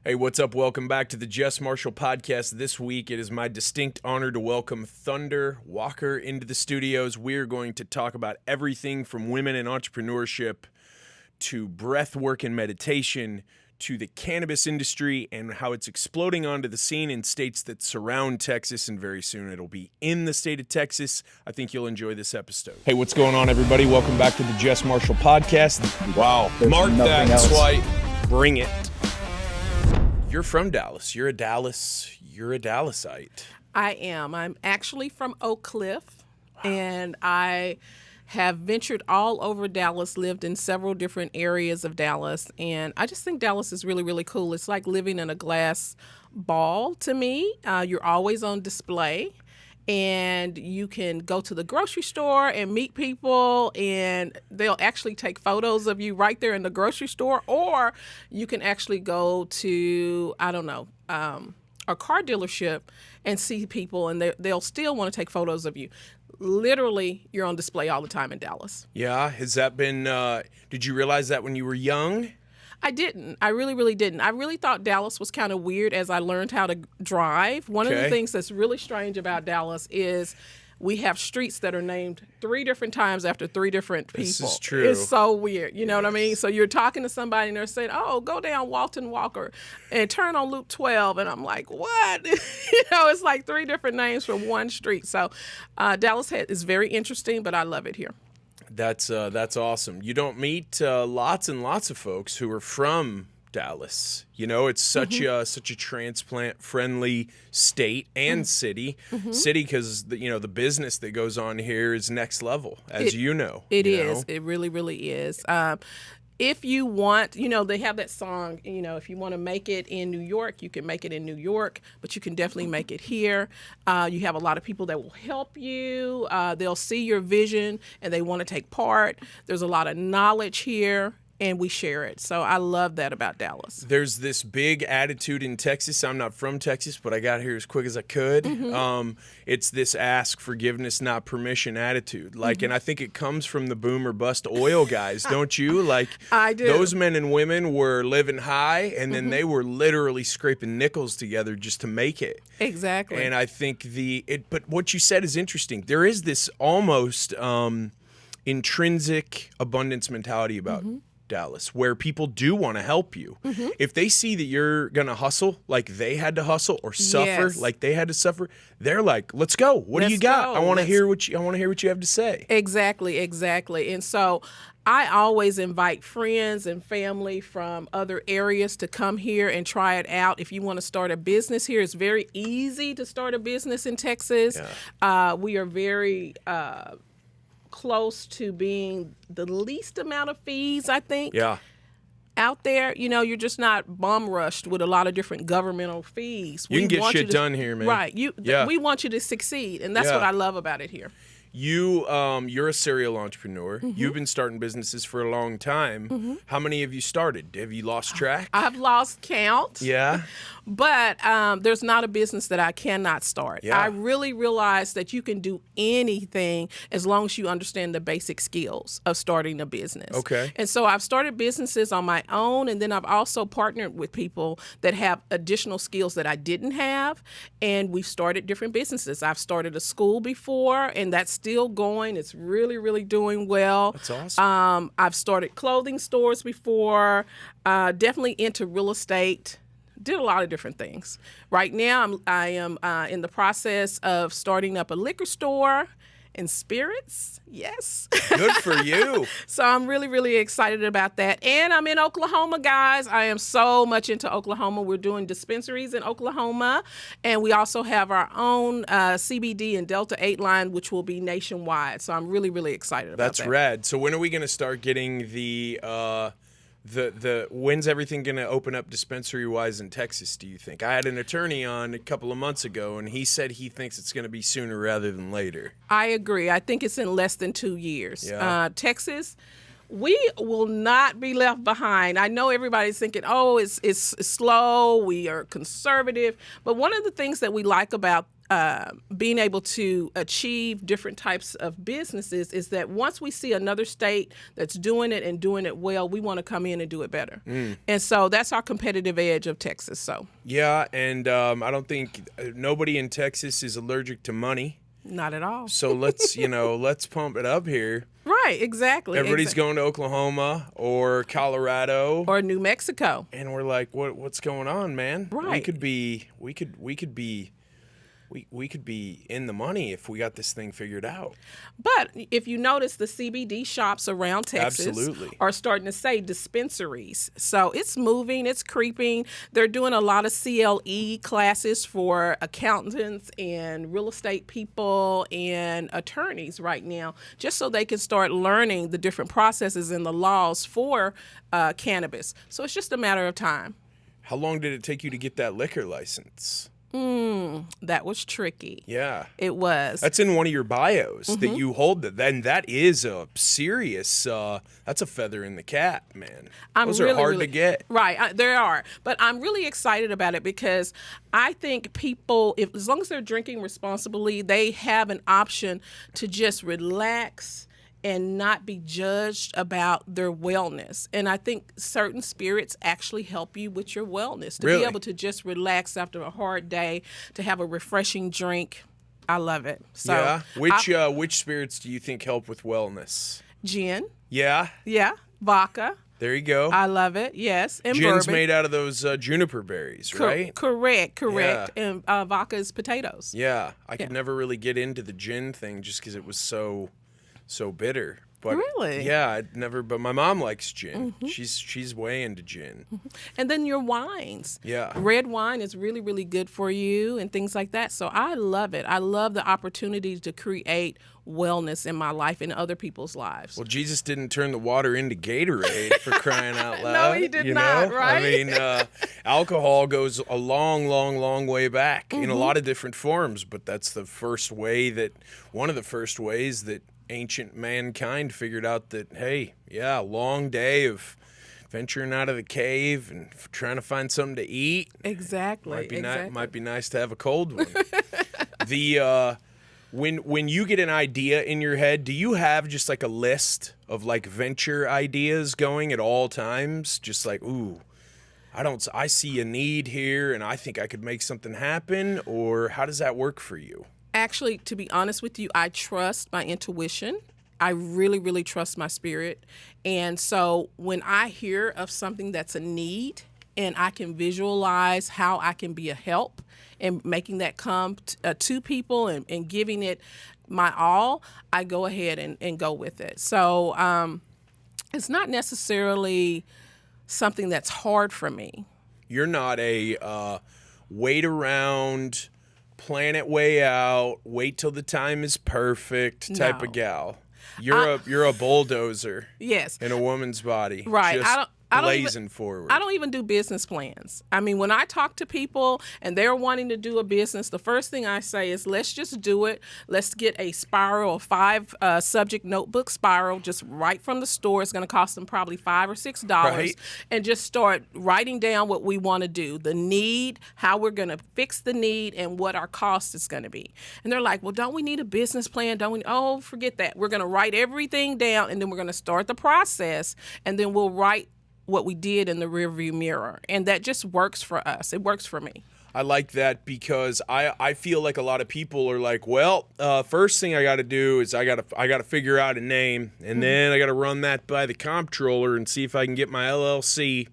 Hey, what's up? Welcome back to the JESS MARSHALL Podcast. This week, it is my distinct honor to welcome Thunder Walker into the studios. We're going to talk about everything from women in entrepreneurship to breathwork and meditation to the cannabis industry and how it's exploding onto the scene in states that surround Texas, and very soon it'll be in the state of Texas. I think you'll enjoy this episode. Hey, what's going on, everybody? Welcome back to the JESS MARSHALL Podcast. Wow. Mark that swipe. Bring it. You're from Dallas. You're a Dallasite. I am. I'm actually from Oak Cliff, and I have ventured all over Dallas, lived in several different areas of Dallas, and I just think Dallas is really, really cool. It's like living in a glass ball to me. You're always on display, and you can go to the grocery store and meet people, and they'll actually take photos of you right there in the grocery store, or you can actually go to, a car dealership and see people, and they'll still want to take photos of you. Literally, you're on display all the time in Dallas. Yeah, has that been, did you realize that when you were young? I didn't. I really, really didn't. I really thought Dallas was kind of weird as I learned how to drive. One of the things that's really strange about Dallas is we have streets that are named 3 different times after 3 different people. This is true. It's so weird. You know what I mean? So you're talking to somebody and they're saying, oh, go down Walton Walker and turn on Loop 12. And I'm like, what? It's like 3 different names for one street. So Dallas is very interesting, but I love it here. That's awesome. You don't meet lots and lots of folks who are from Dallas. It's such a transplant-friendly state and city. City because the business that goes on here is next level, as you know. It is. It really, really is. If you want, they have that song, if you want to make it in New York, you can make it in New York, but you can definitely make it here. You have a lot of people that will help you. They'll see your vision and they want to take part. There's a lot of knowledge here, and we share it. So I love that about Dallas. There's this big attitude in Texas. I'm not from Texas, but I got here as quick as I could. It's this ask forgiveness, not permission attitude. And I think it comes from the boom or bust oil guys, don't you? I do. Those men and women were living high, and then they were literally scraping nickels together just to make it. Exactly. And I think but what you said is interesting. There is this almost intrinsic abundance mentality about Dallas, where people do want to help you. If they see that you're gonna hustle like they had to hustle, or suffer like they had to suffer, they're like, "Let's go. What do you got? I want to hear what you have to say." Exactly. And so I always invite friends and family from other areas to come here and try it out. If you want to start a business here, it's very easy to start a business in Texas. We are very close to being the least amount of fees, I think. Out there, you're just not bum rushed with a lot of different governmental fees. You can get shit done here, man. Right. We want you to succeed, and that's what I love about it here. You're a serial entrepreneur. You've been starting businesses for a long time. How many have you started? Have you lost track? I've lost count. Yeah. But there's not a business that I cannot start. I really realized that you can do anything as long as you understand the basic skills of starting a business. Okay. And so I've started businesses on my own, and then I've also partnered with people that have additional skills that I didn't have, and we've started different businesses. I've started a school before, and that's still going. It's really, really doing well. That's awesome. I've started clothing stores before, definitely into real estate. Did a lot of different things. Right now, I am in the process of starting up a liquor store and spirits. Yes. Good for you. So I'm really, really excited about that. And I'm in Oklahoma, guys. I am so much into Oklahoma. We're doing dispensaries in Oklahoma. And we also have our own CBD and Delta 8 line, which will be nationwide. So I'm really, really excited about that. That's rad. So when are we going to start getting the when's everything going to open up dispensary-wise in Texas, do you think? I had an attorney on a couple of months ago, and he said he thinks it's going to be sooner rather than later. I agree. I think it's in less than 2 years. Yeah. Texas, We will not be left behind. I know everybody's thinking, oh, it's slow, we are conservative. But one of the things that we like about being able to achieve different types of businesses is that once we see another state that's doing it and doing it well, we want to come in and do it better. And so that's our competitive edge of Texas. So Yeah, and I don't think nobody in Texas is allergic to money. not at all. So let's let's pump it up here. Right, exactly. Everybody's going to Oklahoma or Colorado or New Mexico. and we're like, what's going on, man? Right. We could be in the money if we got this thing figured out. But if you notice, the CBD shops around Texas Absolutely. are starting to say dispensaries. So it's moving, it's creeping. They're doing a lot of CLE classes for accountants and real estate people and attorneys right now, just so they can start learning the different processes and the laws for cannabis. So it's just a matter of time. How long did it take you to get that liquor license? That was tricky. Yeah. It was. That's in one of your bios that you hold that. Then that is a serious, that's a feather in the cap, man. Those are hard to get. Right, there are. But I'm really excited about it because I think people, as long as they're drinking responsibly, they have an option to just relax and not be judged about their wellness. And I think certain spirits actually help you with your wellness. To Really? be able to just relax after a hard day, to have a refreshing drink. I love it. So yeah. Which spirits do you think help with wellness? Gin. Yeah. Yeah. Vodka. There you go. I love it. Yes. And Gin's bourbon. made out of those juniper berries, right? Correct. Yeah. And vodka is potatoes. Yeah. I could never really get into the gin thing just because it was so bitter. But Really? Yeah, I'd never. But my mom likes gin. She's way into gin. And then your wines. Yeah. Red wine is really, really good for you and things like that. So I love it. I love the opportunity to create wellness in my life and other people's lives. Well, Jesus didn't turn the water into Gatorade for crying out loud. No, he did not, right? I mean, alcohol goes a long, long, long way back in a lot of different forms, but that's one of the first ways that ancient mankind figured out that, hey, yeah, a long day of venturing out of the cave and trying to find something to eat. Exactly. Might be nice to have a cold one. When you get an idea in your head, do you have just like a list of like venture ideas going at all times? Just like, ooh, I see a need here and I think I could make something happen, or how does that work for you? Actually, to be honest with you, I trust my intuition. I really, really trust my spirit. And so when I hear of something that's a need and I can visualize how I can be a help and making that come to people and giving it my all, I go ahead and go with it. So it's not necessarily something that's hard for me. You're not a wait around, plan it way out, wait till the time is perfect type of gal. You're a bulldozer. Yes. In a woman's body. Right. Just blazing forward. I don't even do business plans. I mean, when I talk to people and they're wanting to do a business, the first thing I say is, let's just do it. Let's get a spiral, a 5 subject notebook spiral, just right from the store. It's going to cost them probably $5 or $6, Right. and just start writing down what we want to do, the need, how we're going to fix the need, and what our cost is going to be. And they're like, well, don't we need a business plan? Don't we? Oh, forget that. We're going to write everything down, and then we're going to start the process, and then we'll write what we did in the rearview mirror. And that just works for us. It works for me. I like that because I feel like a lot of people are like, well, first thing I got to do is I got to figure out a name, and then I got to run that by the comptroller and see if I can get my LLC,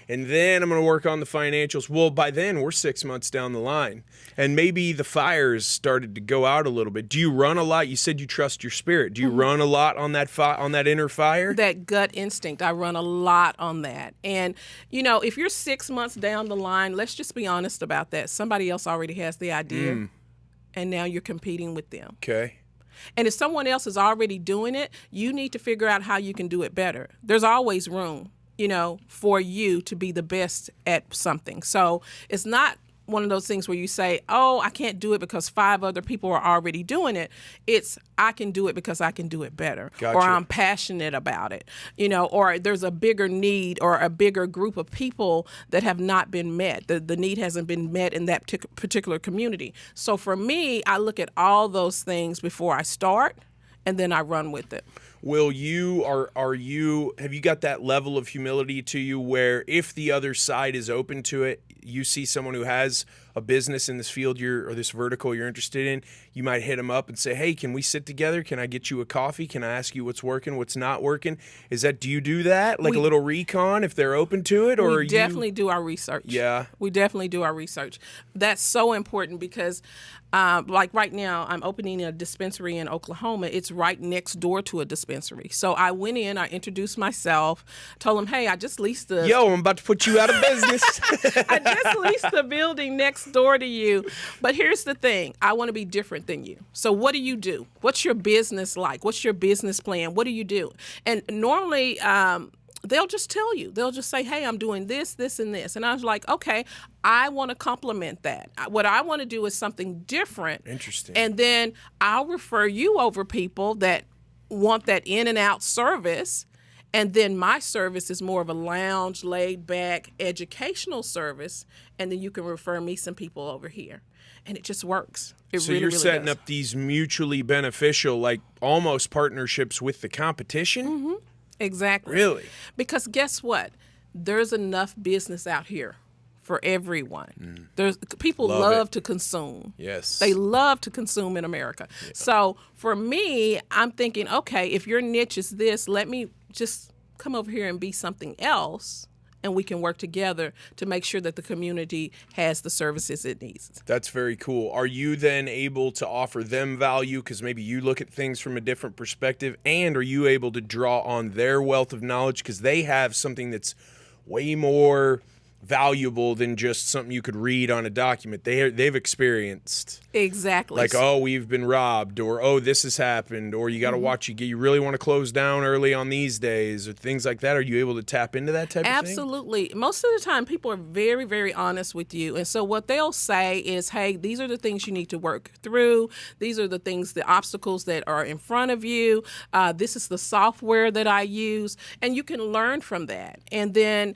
and then I'm going to work on the financials. Well, by then we're 6 months down the line, and maybe the fires started to go out a little bit. Do you run a lot? You said you trust your spirit. Do you run a lot on that on that inner fire? That gut instinct, I run a lot on that. And, you know, if you're 6 months down the line, let's just be honest about that. Somebody else already has the idea, and now you're competing with them. Okay. And if someone else is already doing it, you need to figure out how you can do it better. There's always room, you know, for you to be the best at something. So it's not one of those things where you say, oh, I can't do it because 5 other people are already doing it. It's, I can do it because I can do it better. Gotcha. Or I'm passionate about it, you know, or there's a bigger need or a bigger group of people that have not been met. The need hasn't been met in that particular community. So for me, I look at all those things before I start, and then I run with it. Will you, have you got that level of humility to you where if the other side is open to it, you see someone who has a business in this field or this vertical you're interested in, you might hit them up and say, hey, can we sit together? Can I get you a coffee? Can I ask you what's working, what's not working? Do you do that? Like a little recon if they're open to it? Or we definitely do our research. Yeah. We definitely do our research. That's so important because like right now, I'm opening a dispensary in Oklahoma. It's right next door to a dispensary. So I went in, I introduced myself, told them, hey, I just leased the... Yo, I'm about to put you out of business. I just leased the building next door to you. But here's the thing. I want to be different than you. So what do you do? What's your business like? What's your business plan? What do you do? And normally... they'll just tell you. They'll just say, hey, I'm doing this, this, and this. And I was like, okay, I want to complement that. What I want to do is something different. Interesting. And then I'll refer you over people that want that in and out service. And then my service is more of a lounge, laid back, educational service. And then you can refer me some people over here. And it just works. So you're setting up these mutually beneficial, like almost partnerships with the competition? Mm-hmm. Exactly. Really? Because guess what? There's enough business out here for everyone. There's people love to consume. Yes. They love to consume in America. Yeah. So for me, I'm thinking, okay, if your niche is this, let me just come over here and be something else, and we can work together to make sure that the community has the services it needs. That's very cool. Are you then able to offer them value because maybe you look at things from a different perspective, and are you able to draw on their wealth of knowledge because they have something that's way more valuable than just something you could read on a document? They've experienced. Exactly. Like, oh, we've been robbed, or oh, this has happened, or you got to watch, you really want to close down early on these days, or things like that. Are you able to tap into that type of thing? Absolutely. Most of the time, people are very, very honest with you. And so what they'll say is, hey, these are the things you need to work through. These are the things, the obstacles that are in front of you. This is the software that I use. And you can learn from that. And then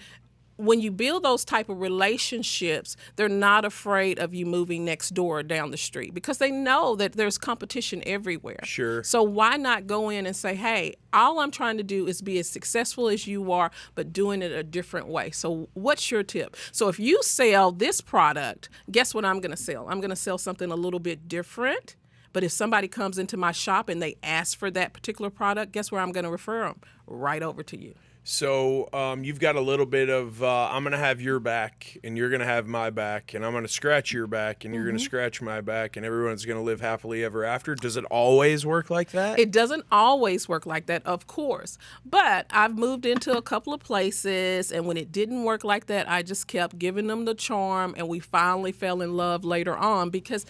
when you build those type of relationships, they're not afraid of you moving next door or down the street because they know that there's competition everywhere. Sure. So why not go in and say, hey, all I'm trying to do is be as successful as you are, but doing it a different way. So what's your tip? So if you sell this product, guess what I'm going to sell? I'm going to sell something a little bit different. But if somebody comes into my shop and they ask for that particular product, guess where I'm going to refer them? Right over to you. So you've got a little bit of, I'm going to have your back, and you're going to have my back, and I'm going to scratch your back, and you're going to scratch my back, and everyone's going to live happily ever after. Does it always work like that? It doesn't always work like that, of course. But I've moved into a couple of places, and when it didn't work like that, I just kept giving them the charm, and we finally fell in love later on because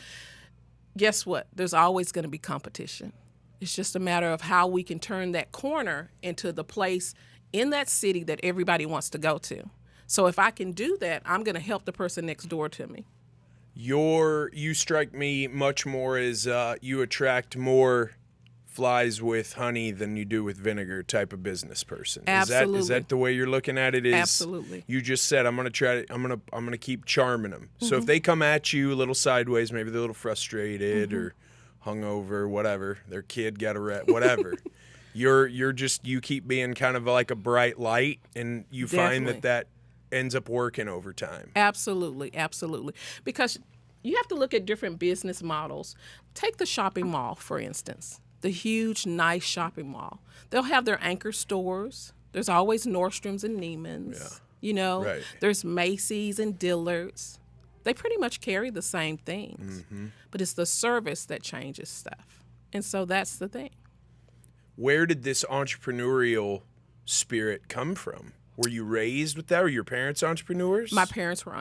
guess what? There's always going to be competition. It's just a matter of how we can turn that corner into the place in that city that everybody wants to go to. So if I can do that, I'm going to help the person next door to me. You strike me much more as you attract more flies with honey than you do with vinegar type of business person. Absolutely. Is that the way you're looking at it? Absolutely. You just said I'm going to keep charming them. So if they come at you a little sideways, maybe they're a little frustrated or hungover, whatever, their kid got whatever. You keep being kind of like a bright light, and you find that ends up working over time. Absolutely, absolutely. Because you have to look at different business models. Take the shopping mall, for instance, the huge, nice shopping mall. They'll have their anchor stores. There's always Nordstroms and Neiman's. Yeah. You know, right. There's Macy's and Dillard's. They pretty much carry the same things, but it's the service that changes stuff. And so that's the thing. Where did this entrepreneurial spirit come from? Were you raised with that? Were your parents entrepreneurs? My parents were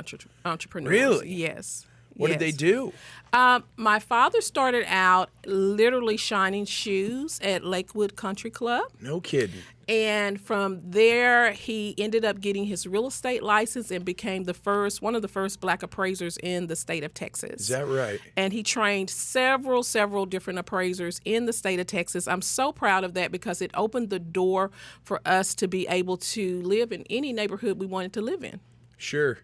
entrepreneurs. Really? Yes. What did they do? My father started out literally shining shoes at Lakewood Country Club. No kidding. And from there, he ended up getting his real estate license and became one of the first black appraisers in the state of Texas. Is that right? And he trained several different appraisers in the state of Texas. I'm so proud of that because it opened the door for us to be able to live in any neighborhood we wanted to live in. Sure.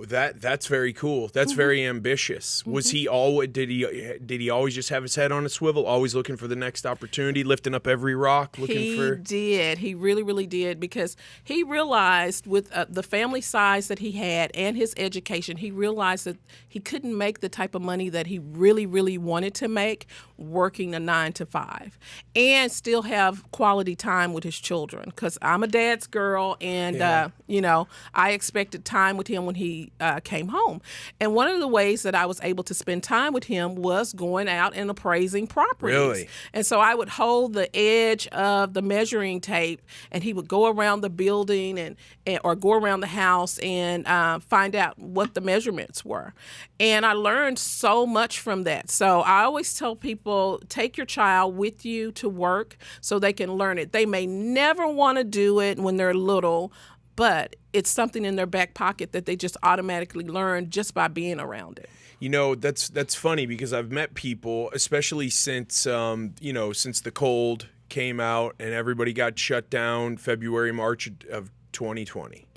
That's very cool. That's very ambitious. Was he always did he always just have his head on a swivel, always looking for the next opportunity, lifting up every rock, He did. He really did, because he realized with the family size that he had and his education, he realized that he couldn't make the type of money that he really wanted to make working a 9-to-5 and still have quality time with his children. Because I'm a dad's girl, and I expected time with him when he came home. And one of the ways that I was able to spend time with him was going out and appraising properties. Really? And so I would hold the edge of the measuring tape, and he would go around the building or go around the house and find out what the measurements were. And I learned so much from that. So I always tell people, take your child with you to work so they can learn it. They may never want to do it when they're little, but it's something in their back pocket that they just automatically learn just by being around it. You know, that's funny because I've met people, especially since since the cold came out and everybody got shut down February, March of 2020.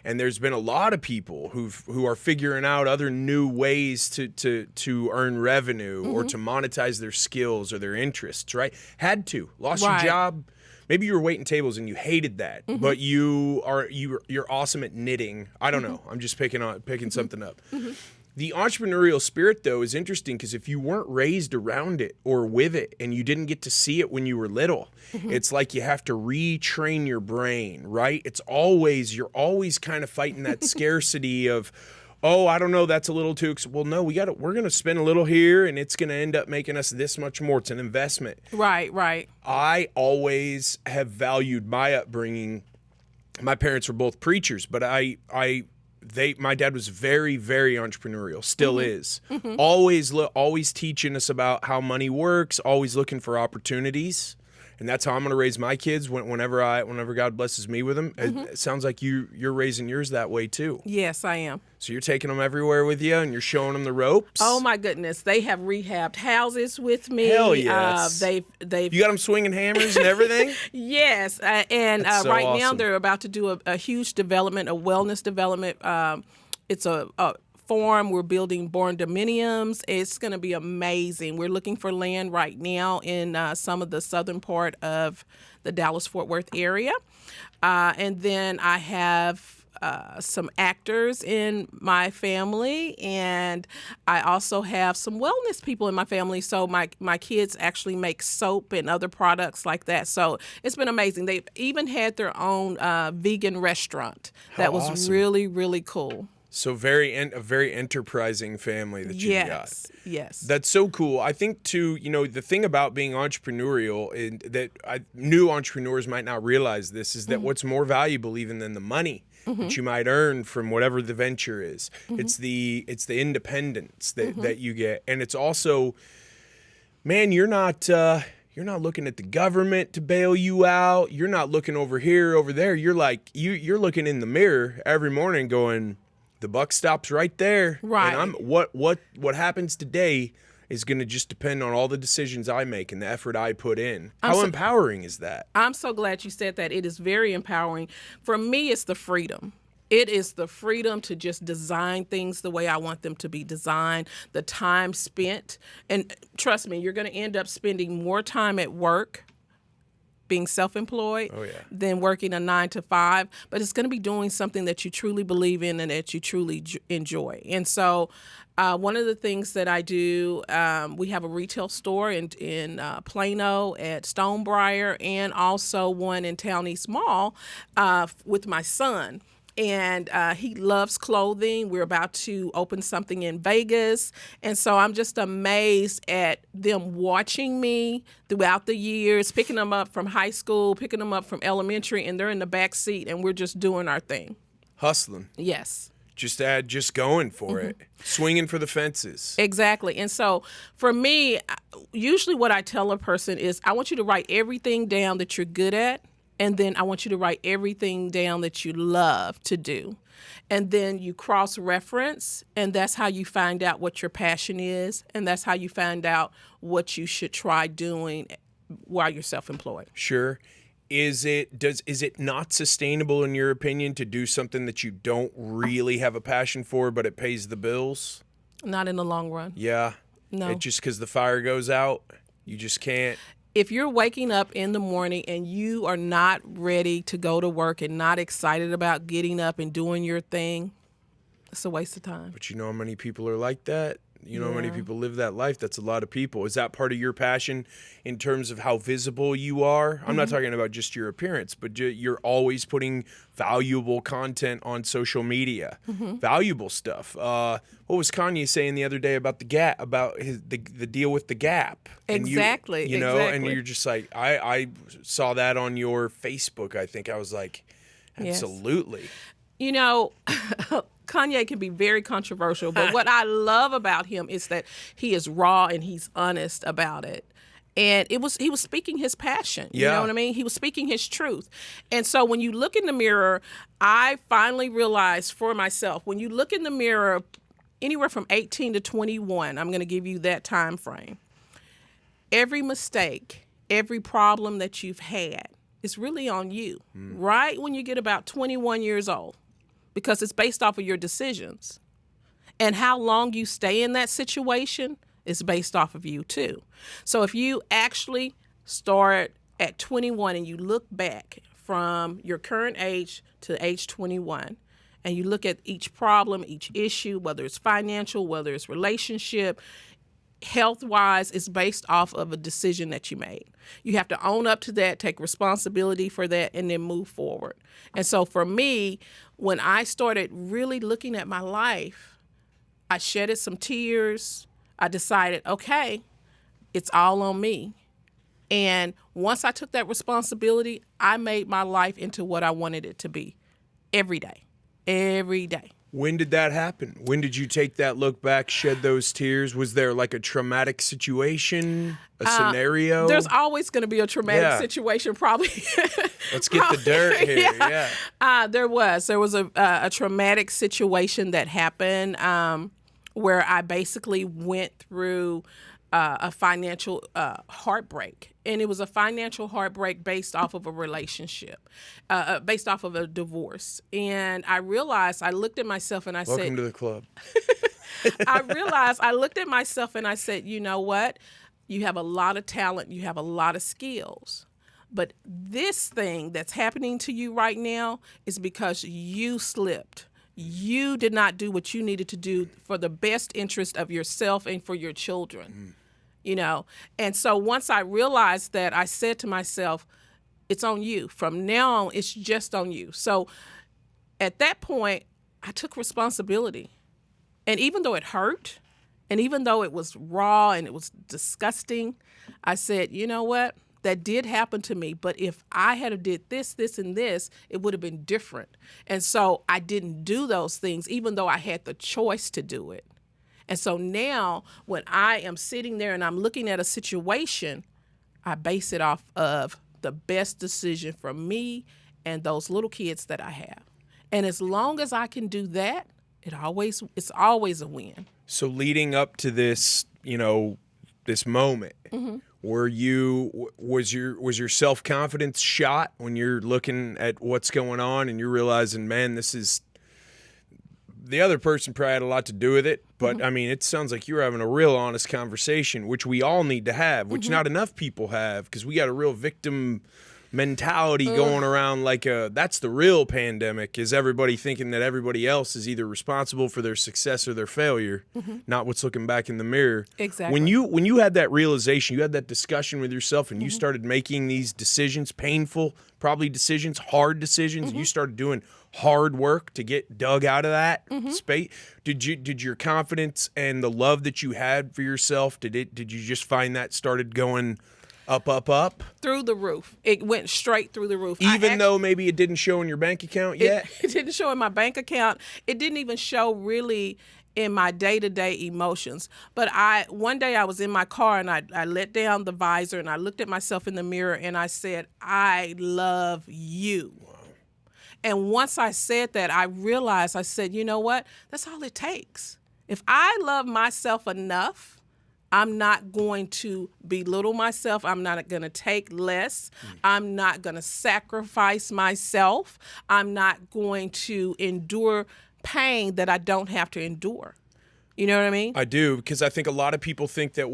And there's been a lot of people who are figuring out other new ways to earn revenue or to monetize their skills or their interests, right? Lost your job. Maybe you were waiting tables and you hated that, but you're awesome at knitting. I don't know. I'm just picking something up. The entrepreneurial spirit, though, is interesting because if you weren't raised around it or with it and you didn't get to see it when you were little, it's like you have to retrain your brain, right? You're always kind of fighting that scarcity of, oh, I don't know, that's a little too. Well, no, we're going to spend a little here and it's going to end up making us this much more. It's an investment. Right. I always have valued my upbringing. My parents were both preachers, but my dad was very, very entrepreneurial, still is. Always teaching us about how money works, always looking for opportunities. And that's how I'm going to raise my kids whenever God blesses me with them. It sounds like you're raising yours that way too. Yes, I am. So you're taking them everywhere with you and you're showing them the ropes? Oh my goodness. They have rehabbed houses with me. Hell yes. You got them swinging hammers and everything? Yes. And so right awesome. now they're about to do a huge development, a wellness development. It's a farm. We're building barn dominiums. It's going to be amazing. We're looking for land right now in some of the southern part of the Dallas-Fort Worth area. And then I have some actors in my family, and I also have some wellness people in my family. So my kids actually make soap and other products like that. So it's been amazing. They've even had their own vegan restaurant. That was awesome. really cool. So a very enterprising family that you got. Yes. That's so cool. I think too, the thing about being entrepreneurial, and that new entrepreneurs might not realize this, is that what's more valuable even than the money that you might earn from whatever the venture is. It's the independence that you get, and it's also, man, you're not looking at the government to bail you out. You're not looking over here, over there. You're like you're looking in the mirror every morning, going, the buck stops right there. Right. And what happens today is going to just depend on all the decisions I make and the effort I put in. How empowering is that? I'm so glad you said that. It is very empowering. For me, it's the freedom. It is the freedom to just design things the way I want them to be designed, the time spent. And trust me, you're going to end up spending more time at work being self-employed than working a 9-to-5, but it's going to be doing something that you truly believe in and that you truly enjoy. And so one of the things that I do, we have a retail store in Plano at Stonebriar, and also one in Town East Mall with my son. And he loves clothing. We're about to open something in Vegas. And so I'm just amazed at them watching me throughout the years, picking them up from high school, picking them up from elementary, and they're in the back seat, and we're just doing our thing. Hustling. Yes. Just going for it, swinging for the fences. Exactly. And so for me, usually what I tell a person is I want you to write everything down that you're good at. And then I want you to write everything down that you love to do. And then you cross-reference, and that's how you find out what your passion is. And that's how you find out what you should try doing while you're self-employed. Sure. Is it not sustainable in your opinion to do something that you don't really have a passion for, but it pays the bills? Not in the long run. Yeah. No. It just because the fire goes out, you just can't. If you're waking up in the morning and you are not ready to go to work and not excited about getting up and doing your thing, it's a waste of time. But you know how many people are like that? You know how many Yeah. people live that life? That's a lot of people. Is that part of your passion in terms of how visible you are? I'm not talking about just your appearance, but you're always putting valuable content on social media, valuable stuff. What was Kanye saying the other day about the Gap, about the deal with the Gap? And Exactly. you know, and exactly. you're just like, I saw that on your Facebook. I think I was like, Yes. absolutely. You know, Kanye can be very controversial, but what I love about him is that he is raw and he's honest about it. And he was speaking his passion. You Yeah. know what I mean? He was speaking his truth. And so when you look in the mirror, I finally realized for myself, when you look in the mirror, anywhere from 18 to 21, I'm going to give you that time frame. Every mistake, every problem that you've had is really on you, right when you get about 21 years old, because it's based off of your decisions. And how long you stay in that situation is based off of you too. So if you actually start at 21 and you look back from your current age to age 21, and you look at each problem, each issue, whether it's financial, whether it's relationship, health-wise, is based off of a decision that you made. You have to own up to that, take responsibility for that, and then move forward. And so for me, when I started really looking at my life, I shedded some tears. I decided, okay, it's all on me. And once I took that responsibility, I made my life into what I wanted it to be every day, every day. When did that happen? When did you take that look back, shed those tears? Was there like a traumatic situation, a scenario? There's always going to be a traumatic situation, probably. Let's get the dirt here. Yeah. There was a traumatic situation that happened where I basically went through a financial heartbreak. And it was a financial heartbreak based off of a relationship, based off of a divorce. And I realized, I looked at myself and I said... Welcome to the club. I looked at myself and I said, you know what? You have a lot of talent. You have a lot of skills. But this thing that's happening to you right now is because you slipped. You did not do what you needed to do for the best interest of yourself and for your children. You know, and so once I realized that, I said to myself, it's on you. From now on, it's just on you. So at that point, I took responsibility. And even though it hurt, and even though it was raw and it was disgusting, I said, you know what? That did happen to me. But if I had did this, this, and this, it would have been different. And so I didn't do those things, even though I had the choice to do it. And so now when I am sitting there and I'm looking at a situation, I base it off of the best decision for me and those little kids that I have. And as long as I can do that, it's always a win. So leading up to this, you know, this moment, was your self-confidence shot when you're looking at what's going on and you're realizing, man, this is... The other person probably had a lot to do with it, but I mean, it sounds like you're having a real honest conversation, which we all need to have, which not enough people have, because we got a real victim mentality going around. Like that's the real pandemic, is everybody thinking that everybody else is either responsible for their success or their failure, not what's looking back in the mirror. Exactly. When you had that realization, you had that discussion with yourself, and you started making these decisions, painful, probably decisions, hard decisions, and you started doing hard work to get dug out of that space. Did your confidence and the love that you had for yourself, did you just find that started going Up. Through the roof. It went straight through the roof. Even though maybe it didn't show in your bank account yet? It didn't show in my bank account. It didn't even show really in my day-to-day emotions. But one day I was in my car and I let down the visor and I looked at myself in the mirror and I said, I love you. Wow. And once I said that, I realized, I said, you know what? That's all it takes. If I love myself enough, I'm not going to belittle myself. I'm not going to take less. I'm not going to sacrifice myself. I'm not going to endure pain that I don't have to endure. You know what I mean? I do, because I think a lot of people think that,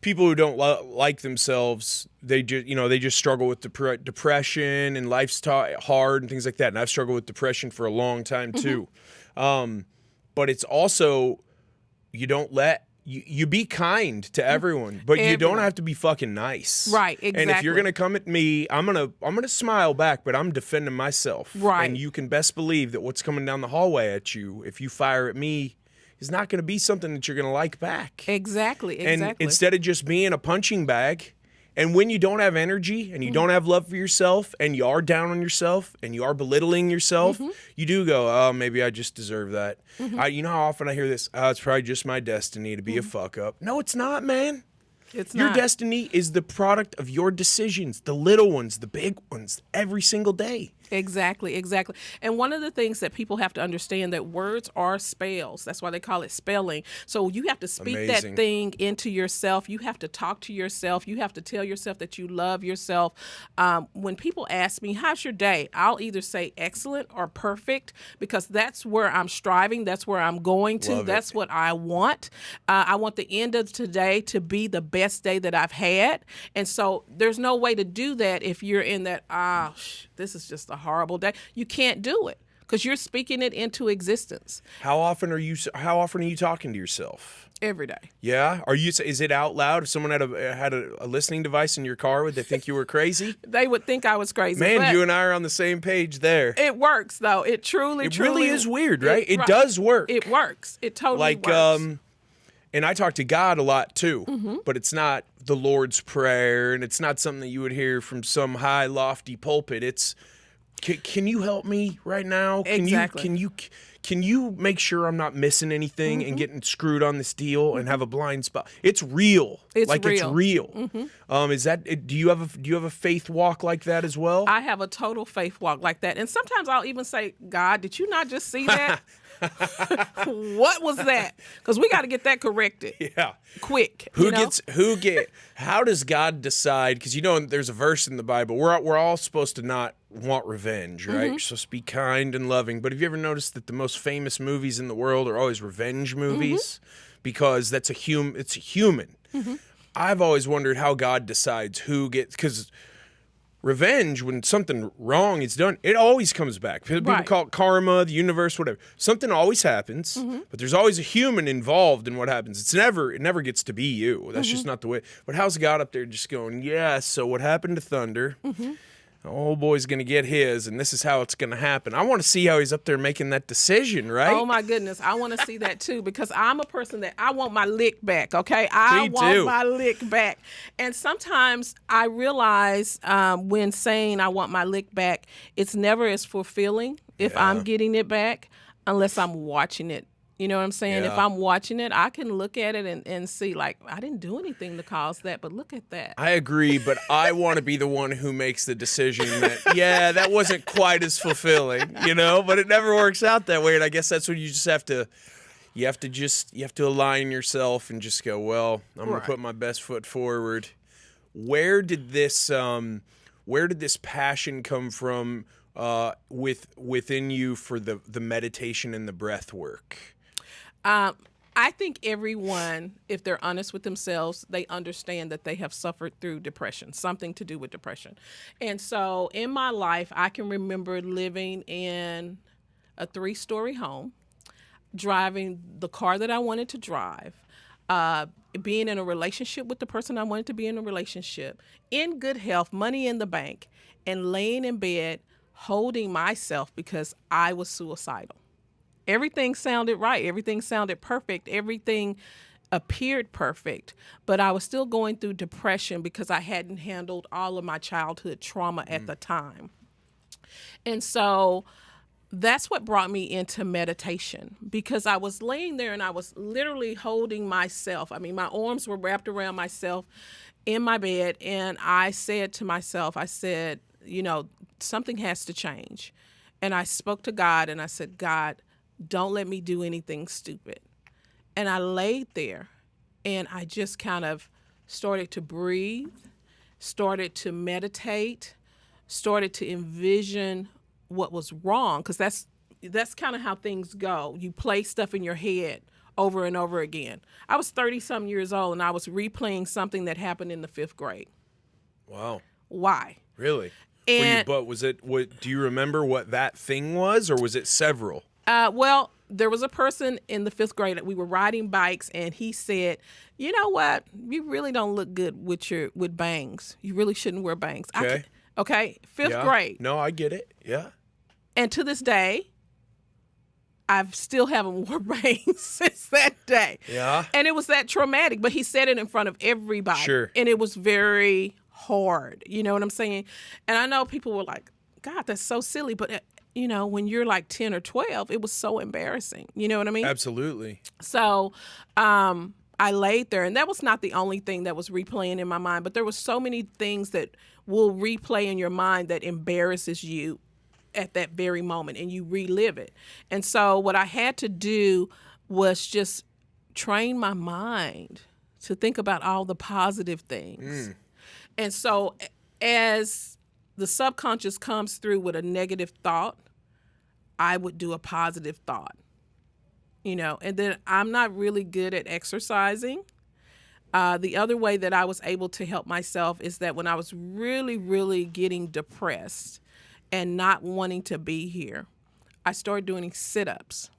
people who don't like themselves, they just struggle with depression and life's hard and things like that. And I've struggled with depression for a long time too. But it's also, you be kind to everyone, but you don't have to be fucking nice. Right, exactly. And if you're gonna come at me, I'm gonna smile back, but I'm defending myself. Right. And you can best believe that what's coming down the hallway at you, if you fire at me, is not gonna be something that you're gonna like back. Exactly. And instead of just being a punching bag, and when you don't have energy and you don't have love for yourself and you are down on yourself and you are belittling yourself, you do go, oh, maybe I just deserve that. You know how often I hear this? Oh, it's probably just my destiny to be a fuck up. No, it's not, man. It's Your not. destiny is the product of your decisions, the little ones, the big ones, every single day. Exactly. And one of the things that people have to understand that words are spells. That's why they call it spelling. So you have to speak that thing into yourself. You have to talk to yourself. You have to tell yourself that you love yourself. When people ask me, how's your day? I'll either say excellent or perfect, because that's where I'm striving. That's where I'm going to. That's what I want. I want the end of today to be the best day that I've had. And so there's no way to do that if you're in that, this is just a horrible day. You can't do it because you're speaking it into existence. How often are you talking to yourself? Every day. Yeah? Is it out loud? If someone had a listening device in your car, would they think you were crazy? They would think I was crazy. Man, you and I are on the same page there. It works though. It truly really is weird, right? It does work. It works. It totally works. And I talk to God a lot too, but it's not the Lord's Prayer, and it's not something that you would hear from some high, lofty pulpit. It's, can you help me right now? Exactly. Can you make sure I'm not missing anything and getting screwed on this deal and have a blind spot? It's real. It's real. Is that? Do you have a faith walk like that as well? I have a total faith walk like that, and sometimes I'll even say, God, did you not just see that? What was that? Because we got to get that corrected. Yeah. Quick. How does God decide? Because there's a verse in the Bible. We're all supposed to not want revenge, right? You're supposed to be kind and loving. But have you ever noticed that the most famous movies in the world are always revenge movies? Because it's human. I've always wondered how God decides who gets, because revenge, when something wrong is done, it always comes back. People call it karma, the universe, whatever. Something always happens, but there's always a human involved in what happens. It never gets to be you. That's just not the way. But how's God up there just going, yeah, so what happened to Thunder? The old boy's going to get his, and this is how it's going to happen. I want to see how he's up there making that decision, right? Oh, my goodness. I want to see that, too, because I'm a person that I want my lick back, okay? I want my lick back. And sometimes I realize when saying I want my lick back, it's never as fulfilling if I'm getting it back unless I'm watching it. You know what I'm saying? Yeah. If I'm watching it, I can look at it and see, like, I didn't do anything to cause that, but look at that. I agree, but I want to be the one who makes the decision that, that wasn't quite as fulfilling, but it never works out that way. And I guess that's when you just have to align yourself and just go, well, I'm going to put my best foot forward. Where did this passion come from within you for the meditation and the breath work? I think everyone, if they're honest with themselves, they understand that they have suffered through depression, something to do with depression. And so in my life, I can remember living in a 3-story home, driving the car that I wanted to drive, being in a relationship with the person I wanted to be in a relationship, in good health, money in the bank, and laying in bed holding myself because I was suicidal. Everything sounded right. Everything sounded perfect. Everything appeared perfect, but I was still going through depression because I hadn't handled all of my childhood trauma at the time. And so that's what brought me into meditation, because I was laying there and I was literally holding myself. I mean, my arms were wrapped around myself in my bed, and I said to myself, I said, something has to change. And I spoke to God and I said, God, don't let me do anything stupid. And I laid there and I just kind of started to breathe, started to meditate, started to envision what was wrong, because that's kind of how things go. You play stuff in your head over and over again. I was 30-some years old and I was replaying something that happened in the 5th grade. Wow. Why? Really? And do you remember what that thing was, or was it several? Well, there was a person in the 5th grade that we were riding bikes, and he said, "You know what? You really don't look good with bangs. You really shouldn't wear bangs." Okay. Okay. 5th grade. No, I get it. Yeah. And to this day, I still haven't worn bangs since that day. Yeah. And it was that traumatic, but he said it in front of everybody. Sure. And it was very hard. You know what I'm saying? And I know people were like, God, that's so silly. But, when you're like 10 or 12, it was so embarrassing. You know what I mean? Absolutely. So I laid there, and that was not the only thing that was replaying in my mind, but there were so many things that will replay in your mind that embarrasses you at that very moment, and you relive it. And so what I had to do was just train my mind to think about all the positive things. And so as the subconscious comes through with a negative thought, I would do a positive thought, and then I'm not really good at exercising. The other way that I was able to help myself is that when I was really, really getting depressed and not wanting to be here, I started doing sit-ups.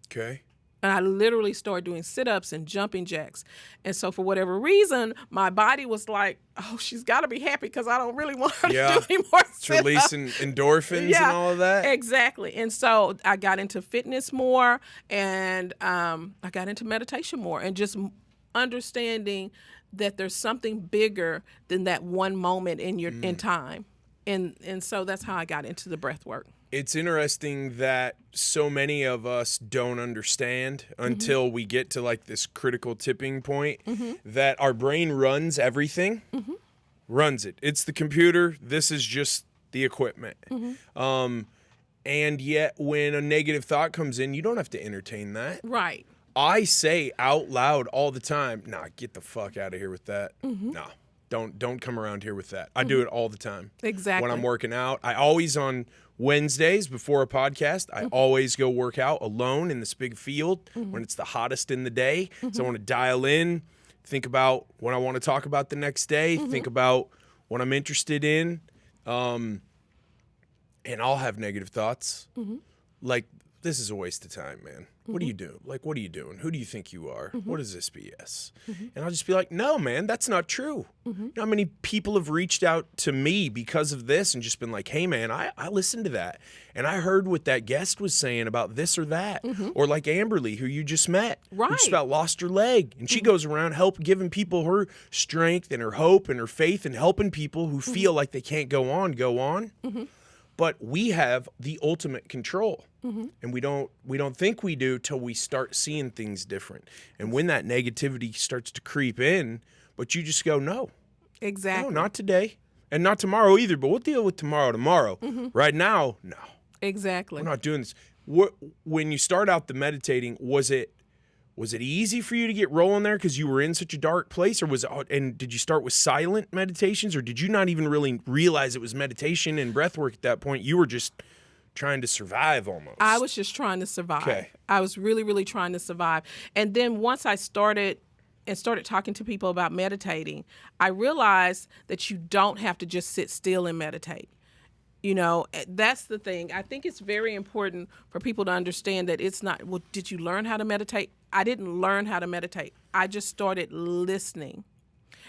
Okay. And I literally started doing sit-ups and jumping jacks. And so for whatever reason, my body was like, oh, she's got to be happy because I don't really want her to do any more sit-ups. It's releasing endorphins and all of that. Exactly. And so I got into fitness more, and I got into meditation more, and just understanding that there's something bigger than that one moment in time. And so that's how I got into the breath work. It's interesting that so many of us don't understand until we get to like this critical tipping point that our brain runs everything, runs it. It's the computer. This is just the equipment. And yet when a negative thought comes in, you don't have to entertain that. Right. I say out loud all the time, nah, get the fuck out of here with that. Nah. Don't come around here with that. I do it all the time. Exactly. When I'm working out, I always on Wednesdays before a podcast, I always go work out alone in this big field when it's the hottest in the day. So I want to dial in, think about what I want to talk about the next day, think about what I'm interested in, and I'll have negative thoughts. Like, this is a waste of time, man. What do you do? Like, what are you doing? Who do you think you are? What is this BS? And I'll just be like, no, man, that's not true. You know how many people have reached out to me because of this and just been like, hey, man, I listened to that. And I heard what that guest was saying about this or that. Or like Amberly, who you just met. Right. Who just about lost her leg. And she goes around giving people her strength and her hope and her faith and helping people who feel like they can't go on. But we have the ultimate control. And we don't think we do till we start seeing things different. And when that negativity starts to creep in, but you just go, no. Exactly. No, not today. And not tomorrow either, but we'll deal with tomorrow. Right now, no. Exactly. We're not doing this. When you start out the meditating, was it easy for you to get rolling there because you were in such a dark place, or and did you start with silent meditations, or did you not even really realize it was meditation and breathwork at that point? You were just trying to survive almost. I was just trying to survive. Okay. I was really, really trying to survive. And then once I started talking to people about meditating, I realized that you don't have to just sit still and meditate. That's the thing. I think it's very important for people to understand that it's not, well, did you learn how to meditate? I didn't learn how to meditate. I just started listening.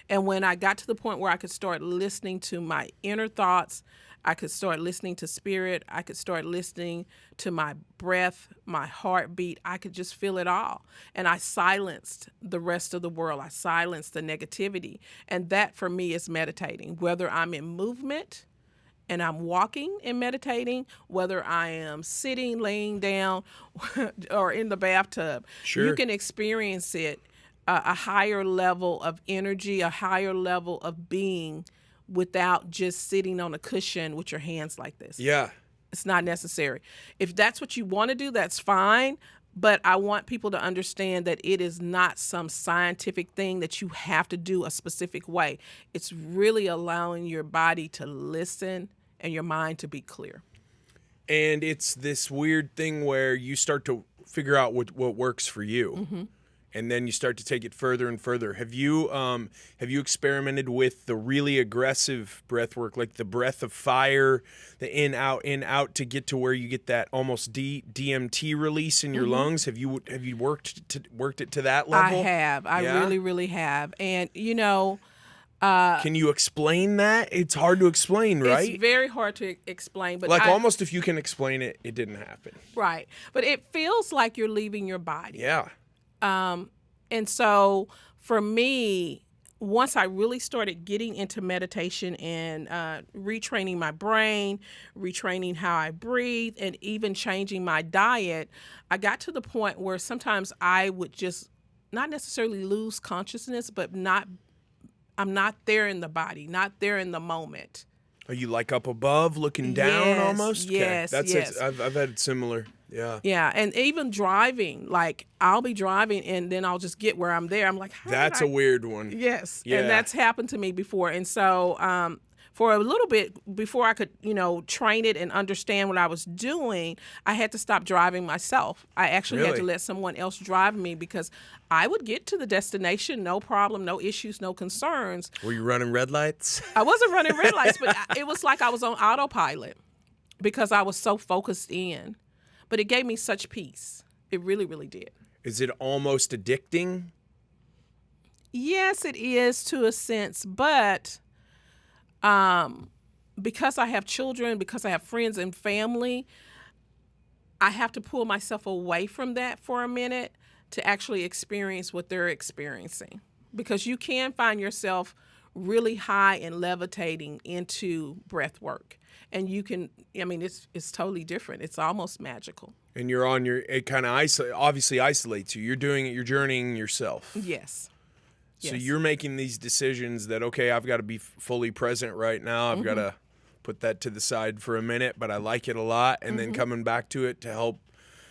And when I got to the point where I could start listening to my inner thoughts, I could start listening to spirit. I could start listening to my breath, my heartbeat. I could just feel it all. And I silenced the rest of the world. I silenced the negativity. And that for me is meditating, whether I'm in movement and I'm walking and meditating, whether I am sitting, laying down, or in the bathtub. Sure. You can experience it, a higher level of energy, a higher level of being without just sitting on a cushion with your hands like this. Yeah. It's not necessary. If that's what you want to do, that's fine. But I want people to understand that it is not some scientific thing that you have to do a specific way. It's really allowing your body to listen and your mind to be clear. And it's this weird thing where you start to figure out what works for you. Mm-hmm. And then you start to take it further and further. Have you experimented with the really aggressive breath work, like the breath of fire, the in out to get to where you get that almost DMT release in your lungs? Have you worked it to that level? I have. I really have. And can you explain that? It's hard to explain, right? It's very hard to explain, but almost if you can explain it, it didn't happen. Right. But it feels like you're leaving your body. Yeah. And so for me, once I really started getting into meditation and retraining my brain, retraining how I breathe, and even changing my diet, I got to the point where sometimes I would just not necessarily lose consciousness, but I'm not there in the body, not there in the moment. Are you like up above, looking down almost? Yes, okay. yes. I've had similar. Yeah. Yeah, and even driving, like I'll be driving and then I'll just get where I'm there. I'm like, that's a weird one. Yes, yeah. And that's happened to me before. And so for a little bit before I could, train it and understand what I was doing, I had to stop driving myself. I actually had to let someone else drive me because I would get to the destination, no problem, no issues, no concerns. Were you running red lights? I wasn't running red lights, but it was like I was on autopilot because I was so focused in. But it gave me such peace. It really, really did. Is it almost addicting? Yes, it is to a sense, but because I have children, because I have friends and family, I have to pull myself away from that for a minute to actually experience what they're experiencing. Because you can find yourself really high and levitating into breath work. And you can, it's totally different. It's almost magical. And you're on it kind of obviously isolates you. You're doing it, you're journeying yourself. Yes. So you're making these decisions that, okay, I've got to be fully present right now. I've got to put that to the side for a minute, but I like it a lot. And then coming back to it to help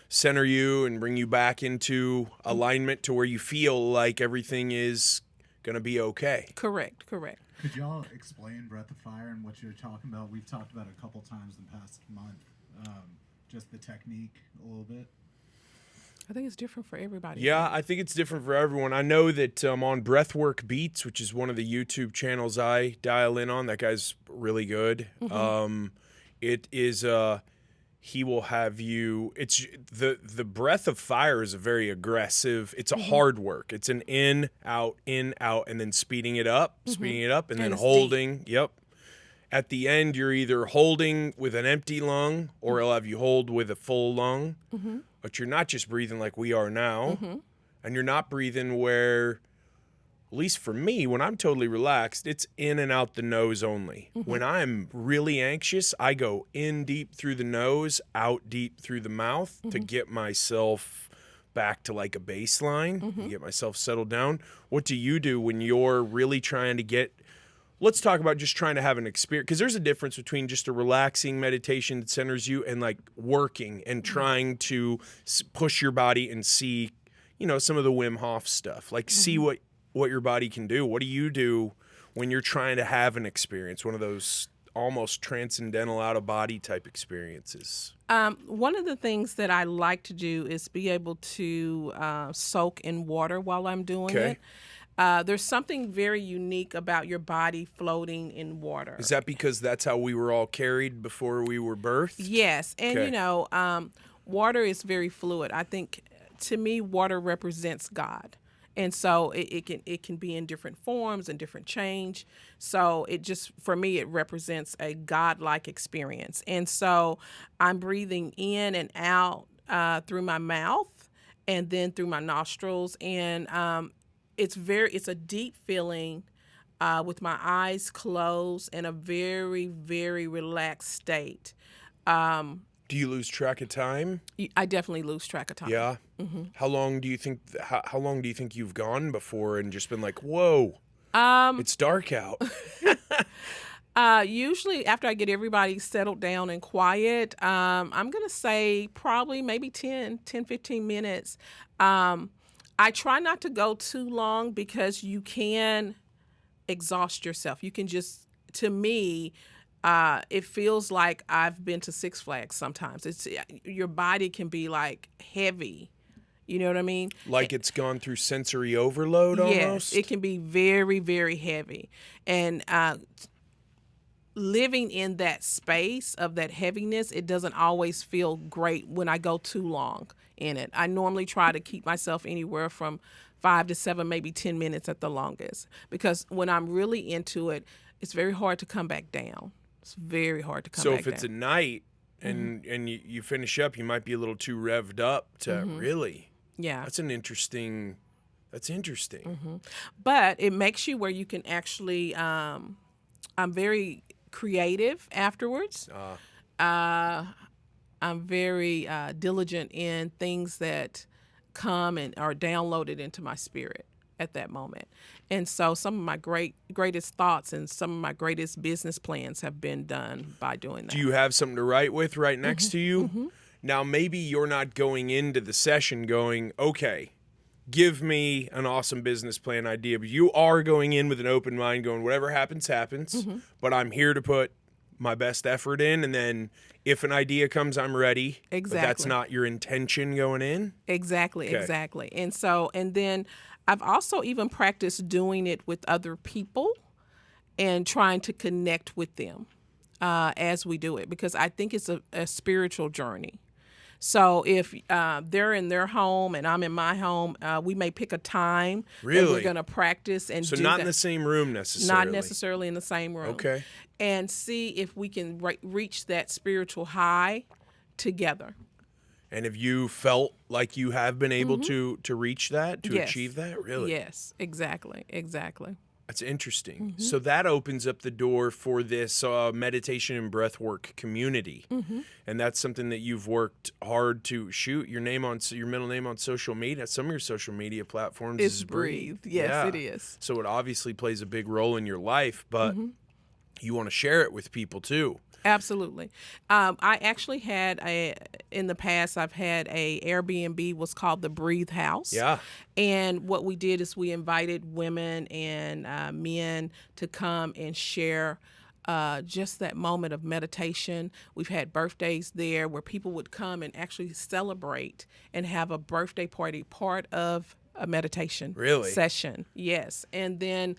center you and bring you back into alignment to where you feel like everything is going to be okay. Correct. Could y'all explain Breath of Fire and what you're talking about? We've talked about it a couple times in the past month. Just the technique a little bit. I think it's different for everybody. Yeah, I think it's different for everyone. I know that on Breathwork Beats, which is one of the YouTube channels I dial in on, that guy's really good. It is he will have you. It's the Breath of Fire is a very aggressive. It's a hard work. It's an in out, and then speeding it up, and then holding. Deep. Yep. At the end, you're either holding with an empty lung, or it'll have you hold with a full lung. But you're not just breathing like we are now, and you're not breathing where, at least for me, when I'm totally relaxed, it's in and out the nose only. When I'm really anxious, I go in deep through the nose, out deep through the mouth to get myself back to like a baseline, get myself settled down. What do you do when you're really trying to get... Let's talk about just trying to have an experience, because there's a difference between just a relaxing meditation that centers you and like working and trying to push your body and see, some of the Wim Hof stuff, like see what your body can do. What do you do when you're trying to have an experience, one of those almost transcendental out of body type experiences? One of the things that I like to do is be able to soak in water while I'm doing it. There's something very unique about your body floating in water. Is that because that's how we were all carried before we were birthed? Yes. And, water is very fluid. I think, to me, water represents God. And so it can be in different forms and different change. So it just, for me, it represents a godlike experience. And so I'm breathing in and out through my mouth and then through my nostrils. And it's a deep feeling with my eyes closed in a very, very relaxed state. Do you lose track of time? I definitely lose track of time. Yeah. Mm-hmm. How long do you think you've gone before and just been like, whoa, it's dark out? Usually after I get everybody settled down and quiet, I'm going to say probably maybe 10, 15 minutes. I try not to go too long because you can exhaust yourself. You can just, to me, it feels like I've been to Six Flags sometimes. Your body can be like heavy. You know what I mean? Like it's gone through sensory overload almost? Yes, it can be very, very heavy. And living in that space of that heaviness, it doesn't always feel great when I go too long in it. I normally try to keep myself anywhere from 5 to 7, maybe 10 minutes at the longest. Because when I'm really into it, it's very hard to come back down. It's very hard to come back down. So if it's a night and you finish up, you might be a little too revved up to really. Yeah. That's interesting. But it makes you where you can actually, I'm very creative afterwards. I'm very diligent in things that come and are downloaded into my spirit at that moment. And so some of my greatest thoughts and some of my greatest business plans have been done by doing that. Do you have something to write with right next to you? Now, maybe you're not going into the session going, okay, give me an awesome business plan idea, but you are going in with an open mind going, whatever happens, happens, but I'm here to put my best effort in, and then if an idea comes, I'm ready. Exactly. But that's not your intention going in? Exactly. And then I've also even practiced doing it with other people and trying to connect with them as we do it, because I think it's a spiritual journey. So if they're in their home and I'm in my home, we may pick a time that we're going to practice and so do not that. In the same room necessarily. Not necessarily in the same room. Okay. And see if we can reach that spiritual high together. And have you felt like you have been able to reach that, to achieve that? Really? Yes, exactly. That's interesting. So that opens up the door for this meditation and breathwork community, and that's something that you've worked hard to shoot. Your middle name on social media, some of your social media platforms is Breathe. Yes, it is. So it obviously plays a big role in your life, but you want to share it with people too. Absolutely. I actually in the past, I've had a Airbnb, was called the Breathe House. Yeah. And what we did is we invited women and men to come and share just that moment of meditation. We've had birthdays there where people would come and actually celebrate and have a birthday party part of a meditation session. Yes. And then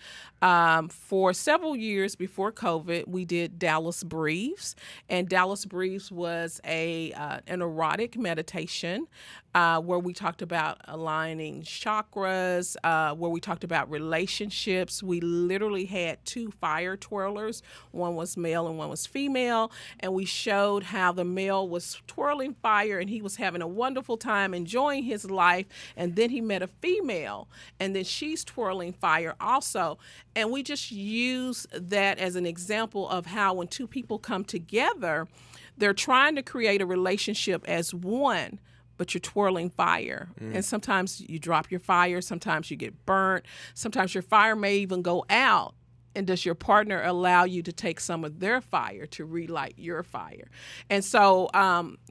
for several years before COVID, we did Dallas Breathes. And Dallas Breathes was an erotic meditation where we talked about aligning chakras, where we talked about relationships. We literally had 2 fire twirlers. One was male and one was female. And we showed how the male was twirling fire and he was having a wonderful time enjoying his life. And then he met a female, and then she's twirling fire also. And we just use that as an example of how when 2 people come together, they're trying to create a relationship as one, but you're twirling fire. And sometimes you drop your fire, sometimes you get burnt, sometimes your fire may even go out. And does your partner allow you to take some of their fire to relight your fire? And so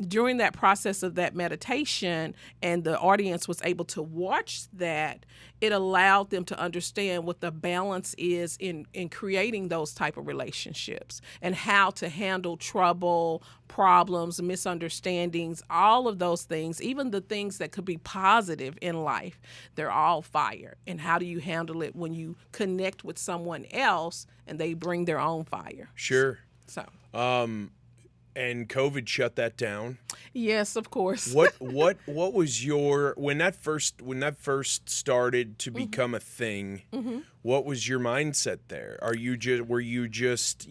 during that process of that meditation, and the audience was able to watch that, it allowed them to understand what the balance is in creating those type of relationships and how to handle trouble, problems, misunderstandings, all of those things, even the things that could be positive in life, they're all fire. And how do you handle it when you connect with someone else and they bring their own fire? Sure. So. And COVID shut that down. Yes, of course. What was your when that first started to become a thing? What was your mindset there? Were you just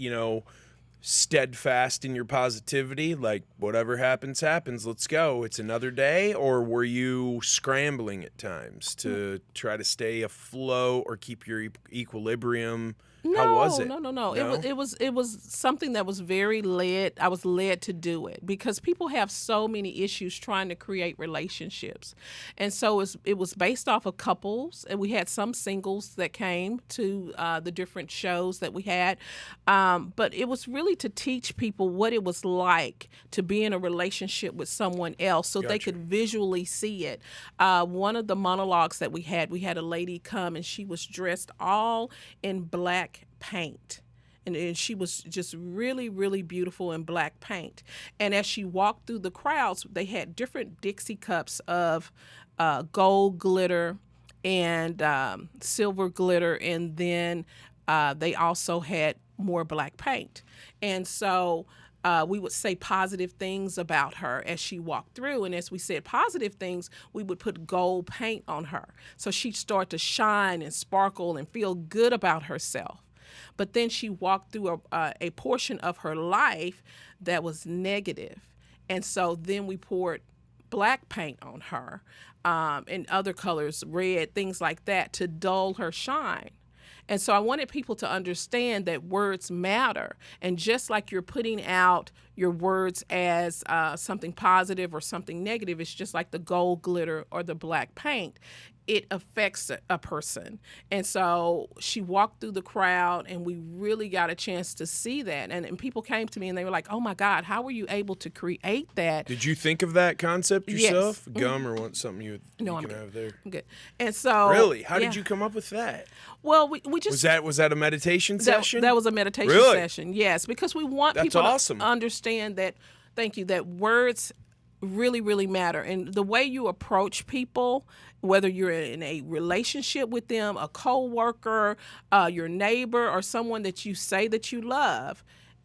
steadfast in your positivity, like whatever happens, let's go, it's another day? Or were you scrambling at times to try to stay afloat or keep your equilibrium? How was it? No. It was something that was very led. I was led to do it because people have so many issues trying to create relationships, and so it was based off of couples, and we had some singles that came to the different shows that we had, but it was really to teach people what it was like to be in a relationship with someone else, so they could visually see it. One of the monologues that we had a lady come, and she was dressed all in black paint, and she was just really, really beautiful in black paint. And as she walked through the crowds, they had different Dixie cups of gold glitter and silver glitter, and then they also had more black paint. And so we would say positive things about her as she walked through. And as we said positive things, we would put gold paint on her. So she'd start to shine and sparkle and feel good about herself. But then she walked through a portion of her life that was negative. And so then we poured black paint on her and other colors, red, things like that, to dull her shine. And so I wanted people to understand that words matter. And just like you're putting out your words as something positive or something negative, it's just like the gold glitter or the black paint. It affects a person. And so she walked through the crowd, and we really got a chance to see that. And people came to me and they were like, oh my God, how were you able to create that? Did you think of that concept yourself? Yes. Gum or want something you can I'm have there? I'm good. And so Really? How did you come up with that? Well, we just Was that a meditation session? That was a meditation session. Yes, because we want people to understand that. Thank you. That words really, really matter, and the way you approach people, whether you're in a relationship with them, a coworker, your neighbor, or someone that you say that you love,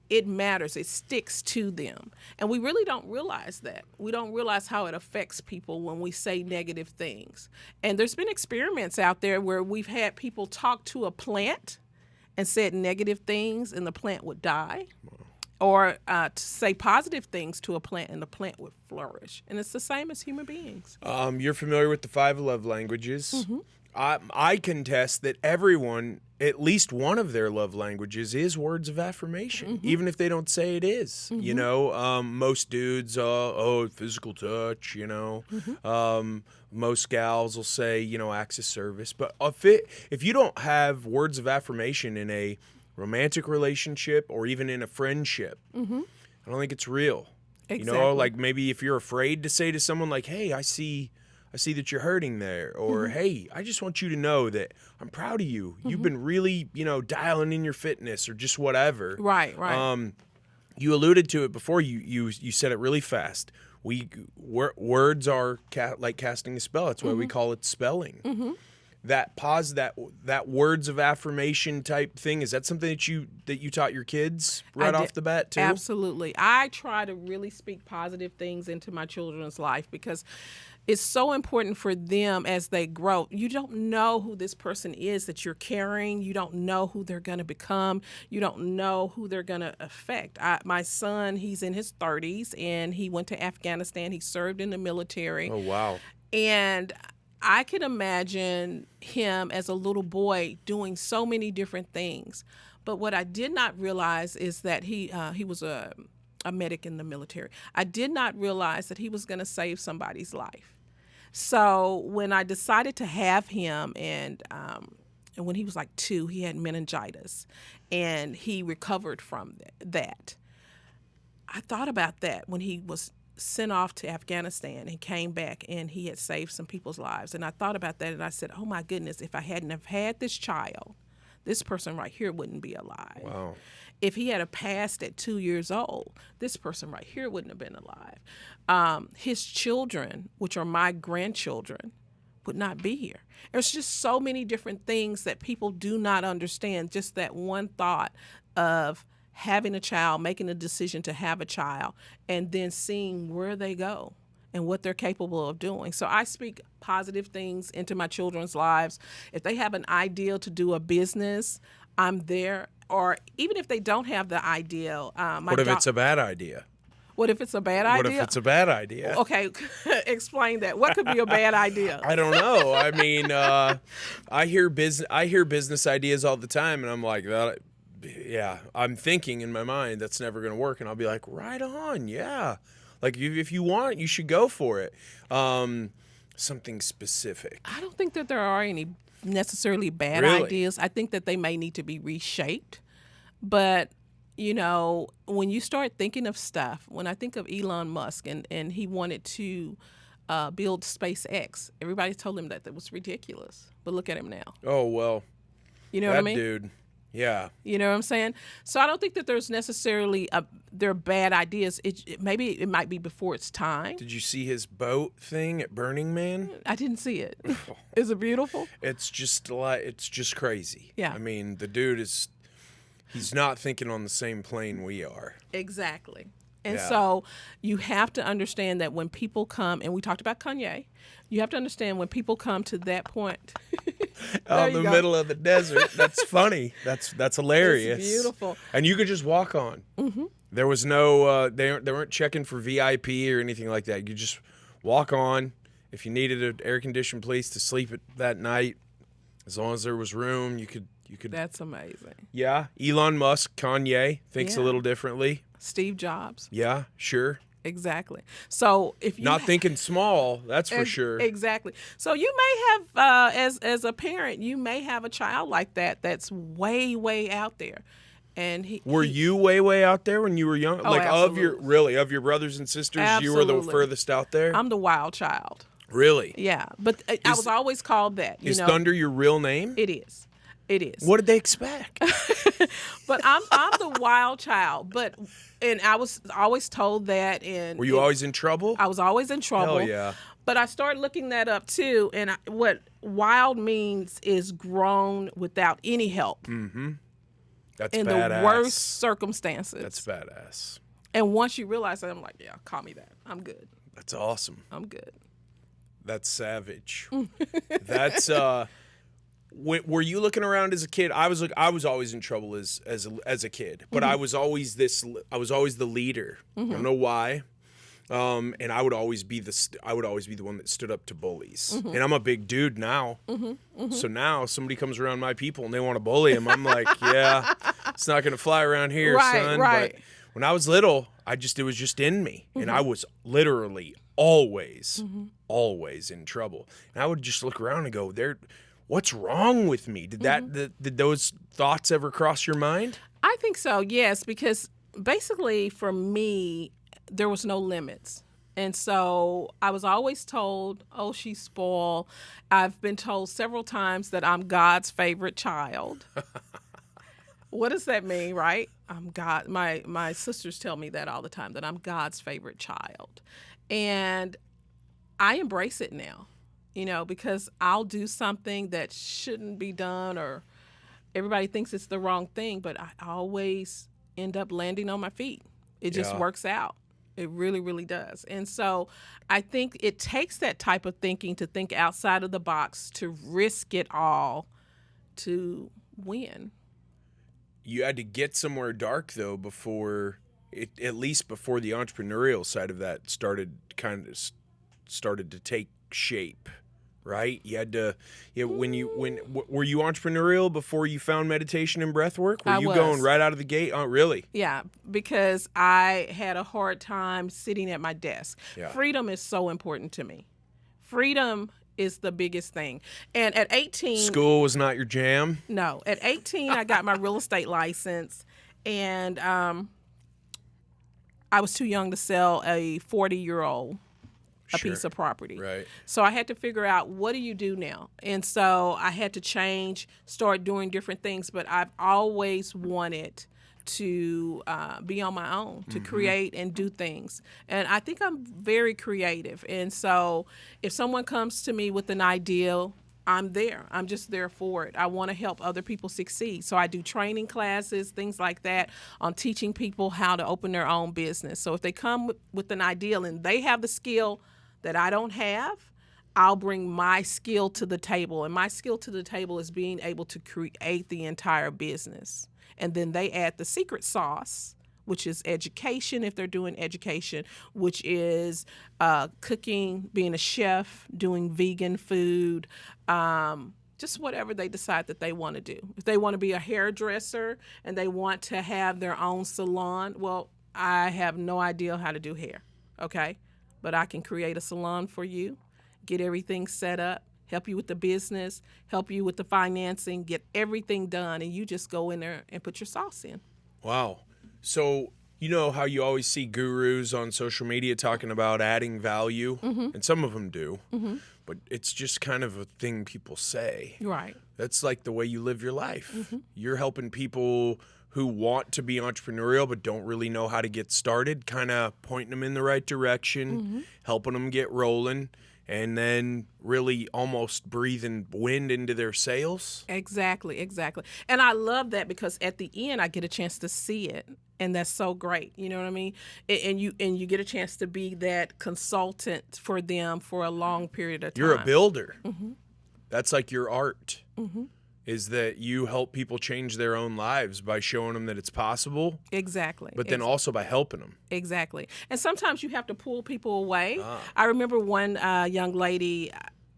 it matters. It sticks to them. And we really don't realize that. We don't realize how it affects people when we say negative things. And there's been experiments out there where we've had people talk to a plant and said negative things, and the plant would die. Or to say positive things to a plant, and the plant would flourish. And it's the same as human beings. You're familiar with the 5 love languages. Mm-hmm. I contest that everyone, at least one of their love languages is words of affirmation, even if they don't say it is. Most dudes, physical touch, most gals will say, acts of service. But if you don't have words of affirmation in a romantic relationship or even in a friendship, I don't think it's real. Exactly. Like maybe if you're afraid to say to someone like, hey, I see that you're hurting there, or hey, I just want you to know that I'm proud of you. You've been really, dialing in your fitness, or just whatever. Right. You alluded to it before. You said it really fast. Words are like casting a spell. That's why we call it spelling. That words of affirmation type thing, is that something that you taught your kids right off the bat too? Absolutely. I try to really speak positive things into my children's life because it's so important for them as they grow. You don't know who this person is that you're carrying. You don't know who they're going to become. You don't know who they're going to affect. My son, he's in his 30s, and he went to Afghanistan. He served in the military. Oh, wow. And I can imagine him as a little boy doing so many different things. But what I did not realize is that he was a medic in the military. I did not realize that he was going to save somebody's life. So when I decided to have him, and when he was like 2, he had meningitis, and he recovered from that. I thought about that when he was sent off to Afghanistan and came back, and he had saved some people's lives. And I thought about that, and I said, oh my goodness, if I hadn't have had this child, this person right here wouldn't be alive. Wow. If he had passed at 2 years old, this person right here wouldn't have been alive. His children, which are my grandchildren, would not be here. There's just so many different things that people do not understand. Just that one thought of having a child, making a decision to have a child, and then seeing where they go and what they're capable of doing. So I speak positive things into my children's lives. If they have an idea to do a business, I'm there. Or even if they don't have the idea, What if it's a bad idea? What if it's a bad idea? What if it's a bad idea? Okay, explain that. What could be a bad idea? I don't know. I mean, I hear business ideas all the time, and I'm like, yeah, I'm thinking in my mind that's never going to work, and I'll be like, right on, yeah. Like if you want, you should go for it. Something specific. I don't think that there are any necessarily bad Really? ideas. I think that they may need to be reshaped, but you know, when you start thinking of stuff, when I think of Elon Musk and he wanted to build SpaceX, everybody told him that was ridiculous. But look at him now. Oh, well, You know that what I mean? dude, yeah. You know what I'm saying? So I don't think that there's necessarily they're bad ideas. Maybe it might be before its time. Did you see his boat thing at Burning Man? I didn't see it. Is it beautiful? It's just crazy. Yeah. I mean, the dude he's not thinking on the same plane we are. Exactly. And Yeah. so you have to understand that when people come, and we talked about Kanye, you have to understand when people come to that point. Out in you the go. middle of the desert. That's funny. That's hilarious. It's beautiful. And you could just walk on. Mm-hmm. There was no, they weren't checking for VIP or anything like that. You just walk on. If you needed an air-conditioned place to sleep at that night, as long as there was room, you could. That's amazing. Yeah. Elon Musk, Kanye thinks a Yeah. little differently. Steve Jobs. Yeah, sure. Exactly. So if you Not thinking small, that's for sure. Exactly. So you may have, as a parent, you may have a child like that that's way out there, and Were you way out there when you were young? Oh, like of absolutely. your brothers and sisters, you were the Absolutely. furthest out there? I'm the wild child. Really? Yeah, but I was always called that. You Is know, Thunder your real name? It is. It is. What did they expect? But I'm the wild child. And I was always told that. And Were you always in trouble? I was always in trouble. Hell yeah. But I started looking that up too. And what wild means is grown without any help That's in badass. the worst circumstances. That's badass. And once you realize that, I'm like, yeah, call me that. I'm good. That's awesome. I'm good. That's savage. That's were you looking around as a kid? I was always in trouble as a kid, but I was always the leader. I don't know why. And I would always be the one that stood up to bullies. And I'm a big dude now. So now somebody comes around my people and they want to bully him. I'm like, yeah, it's not going to fly around here, son. Right. But when I was little, it was just in me. And I was literally always in trouble. And I would just look around and go, what's wrong with me? Did those thoughts ever cross your mind? I think so, yes, because basically for me, there was no limits. And so I was always told, oh, she's spoiled. I've been told several times that I'm God's favorite child. What does that mean, right? I'm God. My sisters tell me that all the time, that I'm God's favorite child. And I embrace it now, because I'll do something that shouldn't be done, or everybody thinks it's the wrong thing, but I always end up landing on my feet. It just works out. It really, really does. And so I think it takes that type of thinking to think outside of the box, to risk it all to win. You had to get somewhere dark though at least before the entrepreneurial side of that started to take shape, right? You had to. Were you entrepreneurial before you found meditation and breathwork? Were I you was. going right out of the gate? Oh, really? Yeah, because I had a hard time sitting at my desk. Yeah. Freedom is so important to me. Freedom is the biggest thing. And at 18... School was not your jam? No. At 18, I got my real estate license, and I was too young to sell a 40-year-old a piece of property. Right. So I had to figure out, what do you do now? And so I had to change, start doing different things, but I've always wanted to be on my own, to create and do things. And I think I'm very creative. And so if someone comes to me with an idea, I'm there. I'm just there for it. I want to help other people succeed. So I do training classes, things like that, on teaching people how to open their own business. So if they come with an ideal and they have the skill that I don't have, I'll bring my skill to the table. And my skill to the table is being able to create the entire business. And then they add the secret sauce, which is education, if they're doing education, which is cooking, being a chef, doing vegan food, just whatever they decide that they want to do. If they want to be a hairdresser and they want to have their own salon, well, I have no idea how to do hair, okay? But I can create a salon for you, get everything set up, help you with the business, help you with the financing, get everything done, and you just go in there and put your sauce in. Wow. So, you know how you always see gurus on social media talking about adding value, and some of them do, but it's just kind of a thing people say. Right. That's like the way you live your life. You're helping people who want to be entrepreneurial but don't really know how to get started, kind of pointing them in the right direction, helping them get rolling, and then really almost breathing wind into their sails. Exactly. And I love that because at the end I get a chance to see it, and that's so great. You know what I mean? And you get a chance to be that consultant for them for a long period of time. You're a builder. That's like your art. Is that you help people change their own lives by showing them that it's possible. Exactly. But then also by helping them. Exactly. And sometimes you have to pull people away. I remember one young lady,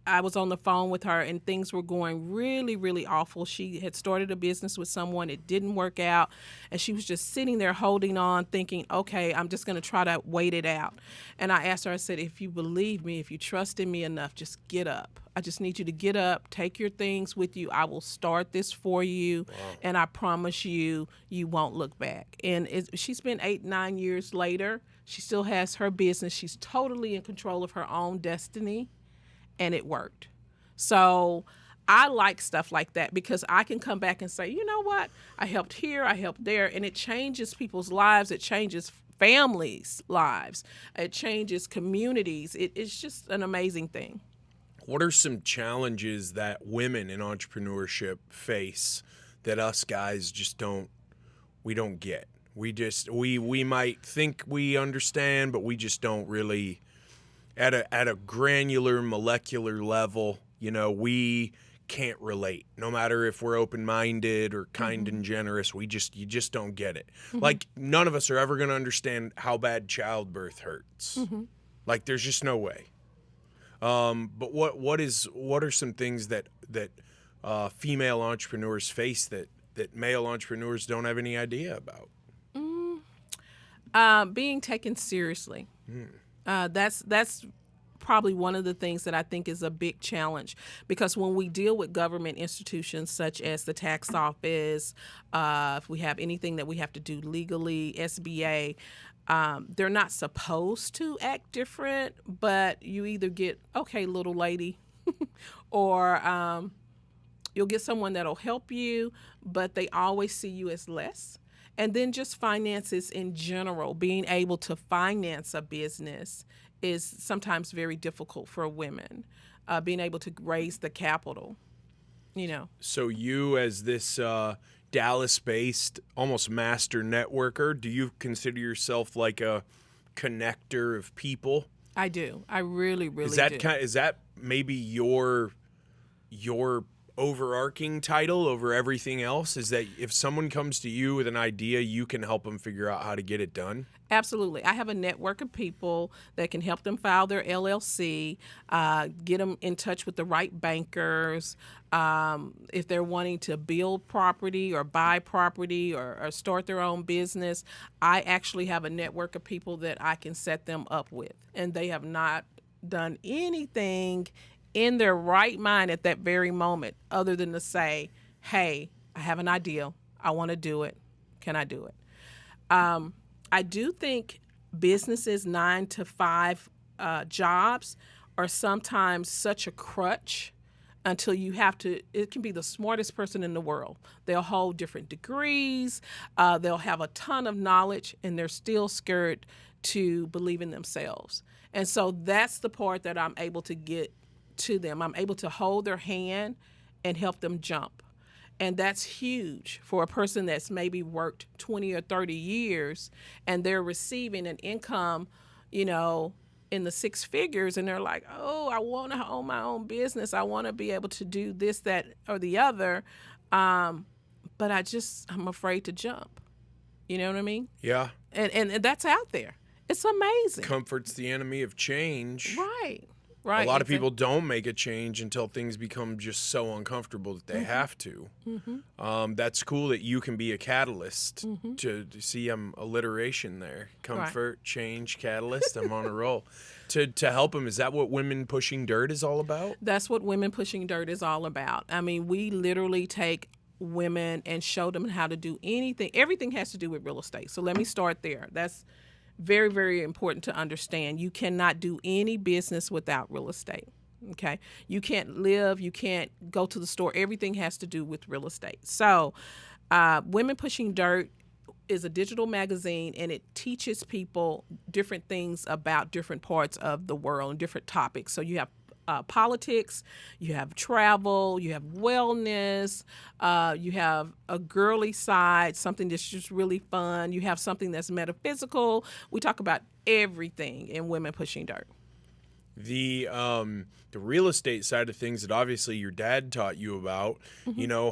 I was on the phone with her and things were going really, really awful. She had started a business with someone. It didn't work out. And she was just sitting there holding on thinking, okay, I'm just going to try to wait it out. And I asked her, I said, if you believe me, if you trust in me enough, just get up. I just need you to get up, take your things with you. I will start this for you. Wow. And I promise you, you won't look back. And she's been 8-9 years later. She still has her business. She's totally in control of her own destiny. And it worked. So I like stuff like that because I can come back and say, you know what? I helped here, I helped there, and it changes people's lives. It changes families' lives. It changes communities. It's just an amazing thing. What are some challenges that women in entrepreneurship face that us guys just don't get? We might think we understand, but we just don't really. At a granular molecular level, you know, we can't relate. No matter if we're open-minded or kind and generous, you just don't get it. Like none of us are ever going to understand how bad childbirth hurts. Like there's just no way. But what are some things that female entrepreneurs face that male entrepreneurs don't have any idea about? Being taken seriously. That's probably one of the things that I think is a big challenge because when we deal with government institutions such as the tax office, if we have anything that we have to do legally, SBA, they're not supposed to act different, but you either get, okay, little lady, or you'll get someone that'll help you, but they always see you as less. And then just finances in general, being able to finance a business is sometimes very difficult for women, being able to raise the capital, you know. So you as this Dallas-based, almost master networker, do you consider yourself like a connector of people? I do. I really do. Is that maybe your overarching title over everything else? Is that if someone comes to you with an idea, you can help them figure out how to get it done? Absolutely. I have a network of people that can help them file their LLC, get them in touch with the right bankers. If they're wanting to build property or buy property or start their own business, I actually have a network of people that I can set them up with. And they have not done anything in their right mind at that very moment other than to say, hey, I have an idea. I want to do it. Can I do it? I do think businesses 9-to-5 jobs are sometimes such a crutch until you have to, it can be the smartest person in the world. They'll hold different degrees, they'll have a ton of knowledge, and they're still scared to believe in themselves. And so that's the part that I'm able to get to them. I'm able to hold their hand and help them jump. And that's huge for a person that's maybe worked 20 or 30 years and they're receiving an income, in the six figures, and they're like, oh, I want to own my own business. I want to be able to do this, that, or the other. But I'm afraid to jump. You know what I mean? Yeah. And that's out there. It's amazing. Comfort's the enemy of change. Right. A lot of people don't make a change until things become just so uncomfortable that they have to. That's cool that you can be a catalyst to see alliteration there. Comfort, change, catalyst. I'm on a roll. To help them, is that what Women Pushing Dirt is all about? That's what Women Pushing Dirt is all about. I mean, we literally take women and show them how to do anything. Everything has to do with real estate. So let me start there. That's very, very important to understand. You cannot do any business without real estate. Okay. You can't live, you can't go to the store. Everything has to do with real estate. So, Women Pushing Dirt is a digital magazine, and it teaches people different things about different parts of the world and different topics. So you have politics, you have travel, you have wellness, you have a girly side, something that's just really fun. You have something that's metaphysical. We talk about everything in Women Pushing Dirt. The real estate side of things that obviously your dad taught you about,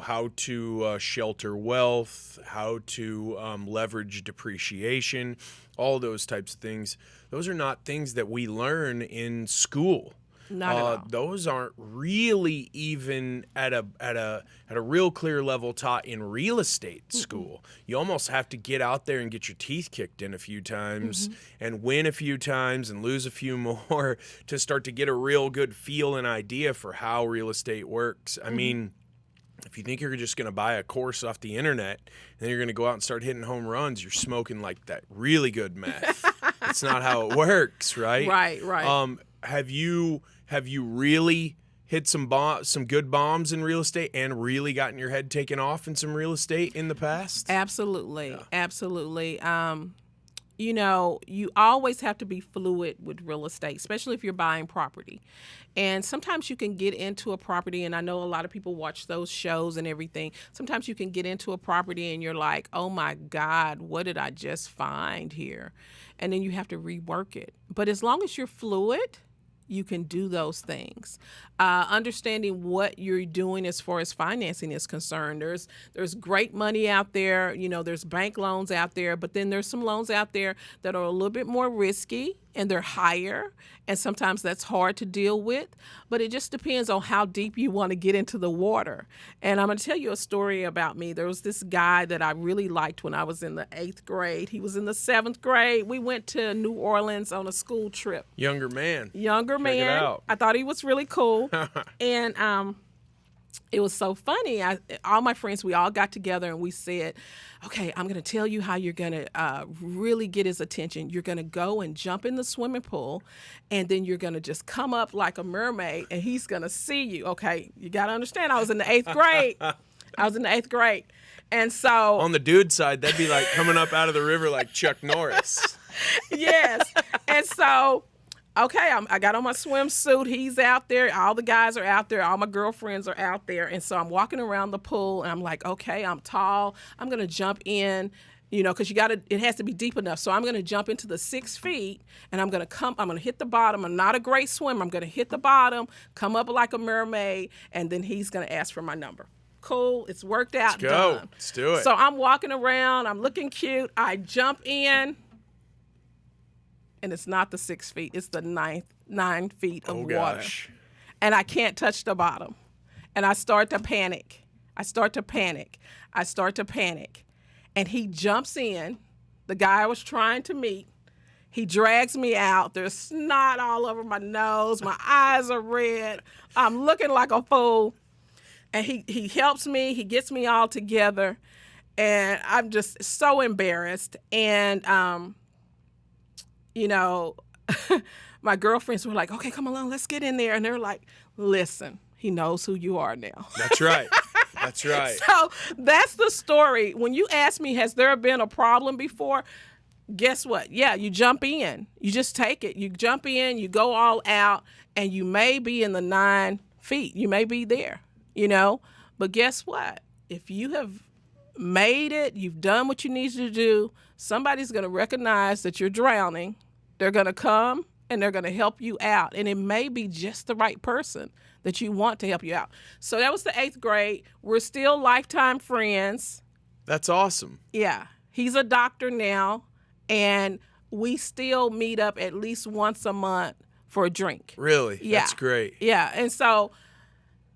how to shelter wealth, how to leverage depreciation, all those types of things. Those are not things that we learn in school. Not at all. Those aren't really even at a real clear level taught in real estate school. You almost have to get out there and get your teeth kicked in a few times and win a few times and lose a few more to start to get a real good feel and idea for how real estate works. I mean, if you think you're just going to buy a course off the internet and then you're going to go out and start hitting home runs, you're smoking like that really good meth. It's not how it works, right? Right. Have you really hit some good bombs in real estate and really gotten your head taken off in some real estate in the past? Absolutely. Yeah. Absolutely. You always have to be fluid with real estate, especially if you're buying property. And sometimes you can get into a property, and I know a lot of people watch those shows and everything. Sometimes you can get into a property and you're like, oh my God, what did I just find here? And then you have to rework it. But as long as you're fluid, you can do those things. Understanding what you're doing as far as financing is concerned. There's great money out there. There's bank loans out there, but then there's some loans out there that are a little bit more risky and they're higher. And sometimes that's hard to deal with, but it just depends on how deep you want to get into the water. And I'm going to tell you a story about me. There was this guy that I really liked when I was in the 8th grade. He was in the 7th grade. We went to New Orleans on a school trip. Younger man. Check it out. I thought he was really cool. And it was so funny. All my friends, we all got together and we said, okay, I'm going to tell you how you're going to really get his attention. You're going to go and jump in the swimming pool, and then you're going to just come up like a mermaid, and he's going to see you. Okay, you got to understand, I was in the 8th grade. And so on the dude side, that'd be like coming up out of the river like Chuck Norris. Yes. And so okay, I got on my swimsuit. He's out there. All the guys are out there. All my girlfriends are out there. And so I'm walking around the pool, and I'm like, okay, I'm tall. I'm going to jump in, because it has to be deep enough. So I'm going to jump into the 6 feet, and I'm going to hit the bottom. I'm not a great swimmer. I'm going to hit the bottom, come up like a mermaid, and then he's going to ask for my number. Cool. It's worked out. Let's go. Done. Let's do it. So I'm walking around. I'm looking cute. I jump in. And it's not the 6 feet, it's the 9 feet of water. Gosh. And I can't touch the bottom. And I start to panic. And he jumps in, the guy I was trying to meet. He drags me out. There's snot all over my nose. My eyes are red. I'm looking like a fool. And he helps me. He gets me all together. And I'm just so embarrassed. And, my girlfriends were like, okay, come along, let's get in there. And they're like, listen, he knows who you are now. That's right. That's right. So that's the story. When you ask me, has there been a problem before? guess what? Yeah, you jump in. You just take it. You jump in, you go all out, and you may be in the 9 feet. You may be there, But guess what? If you have made it, you've done what you need to do, somebody's going to recognize that you're drowning. They're going to come and they're going to help you out. And it may be just the right person that you want to help you out. So that was the 8th grade. We're still lifetime friends. That's awesome. Yeah. He's a doctor now, and we still meet up at least once a month for a drink. Really? Yeah. That's great. Yeah. And so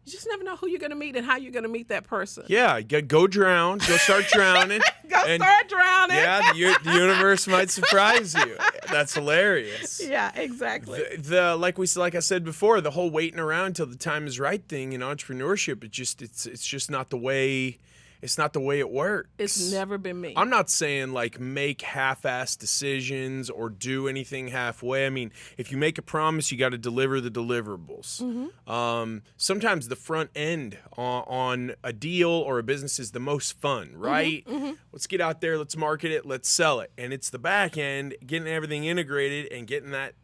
you just never know who you're going to meet and how you're going to meet that person. Yeah, go drown. Go start drowning. Start drowning. Yeah, the universe might surprise you. That's hilarious. Yeah, exactly. Like I said before, the whole waiting around till the time is right thing in entrepreneurship, it's just not the way. It's not the way it works. It's never been me. I'm not saying like make half-assed decisions or do anything halfway. I mean, if you make a promise, you got to deliver the deliverables. Mm-hmm. Sometimes the front end on a deal or a business is the most fun, right? Mm-hmm. Mm-hmm. Let's get out there, let's market it, let's sell it. And it's the back end, getting everything integrated and getting that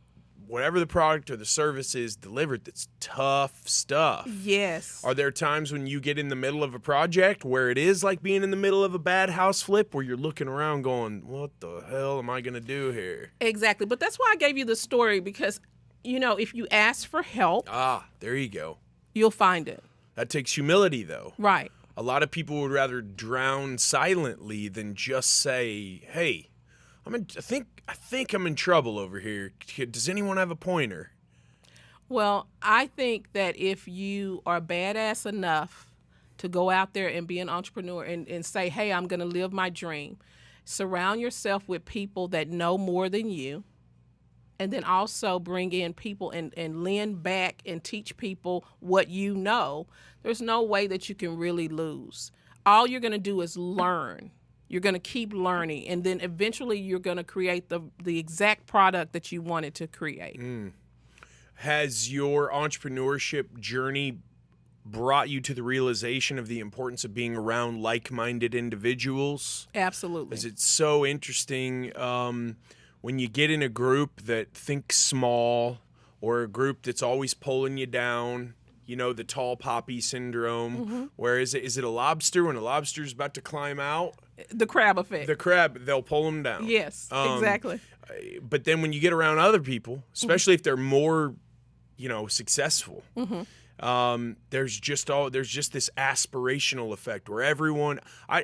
whatever the product or the service is delivered, that's tough stuff. Yes. Are there times when you get in the middle of a project where it is like being in the middle of a bad house flip where you're looking around going, what the hell am I going to do here? Exactly. But that's why I gave you the story because, if you ask for help. There you go. You'll find it. That takes humility, though. Right. A lot of people would rather drown silently than just say, hey, I think I'm in trouble over here. Does anyone have a pointer? Well, I think that if you are badass enough to go out there and be an entrepreneur and say, hey, I'm going to live my dream, surround yourself with people that know more than you, and then also bring in people and lend back and teach people what you know, there's no way that you can really lose. All you're going to do is learn. You're going to keep learning, and then eventually you're going to create the exact product that you wanted to create. Has your entrepreneurship journey brought you to the realization of the importance of being around like-minded individuals? Absolutely. Is it so interesting when you get in a group that thinks small or a group that's always pulling you down? The tall poppy syndrome. Mm-hmm. Where is it a lobster when a lobster's about to climb out? The crab effect. The crab, they'll pull them down. Yes, exactly. But then when you get around other people, especially if they're more, successful, there's just this aspirational effect where everyone,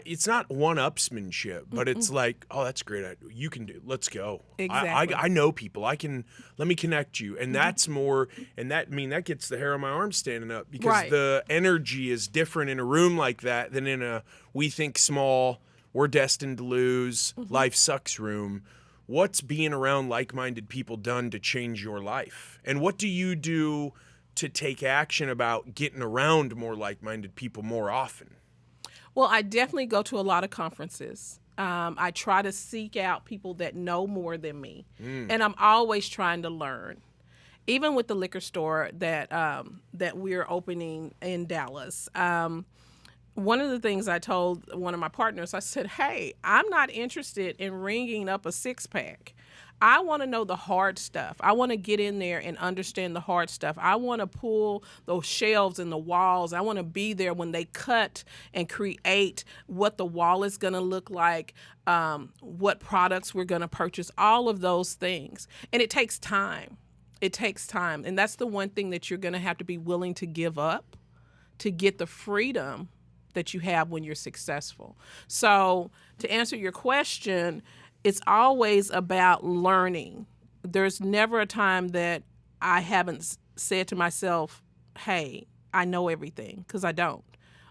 it's not one-upsmanship, but it's like, oh, that's great. You can do. Let's go. Exactly. I know people. Let me connect you, and that's more. And that gets the hair on my arm standing up because the energy is different in a room like that than in a we think small, we're destined to lose, life sucks room. What's being around like-minded people done to change your life? And what do you do to take action about getting around more like-minded people more often? Well, I definitely go to a lot of conferences. I try to seek out people that know more than me. And I'm always trying to learn. Even with the liquor store that we're opening in Dallas, one of the things I told one of my partners, I said, hey, I'm not interested in ringing up a six-pack. I want to know the hard stuff. I want to get in there and understand the hard stuff. I want to pull those shelves and the walls. I want to be there when they cut and create what the wall is going to look like, what products we're going to purchase, all of those things. And it takes time. It takes time. And that's the one thing that you're going to have to be willing to give up to get the freedom that you have when you're successful. So to answer your question, it's always about learning. There's never a time that I haven't said to myself, hey, I know everything, because I don't.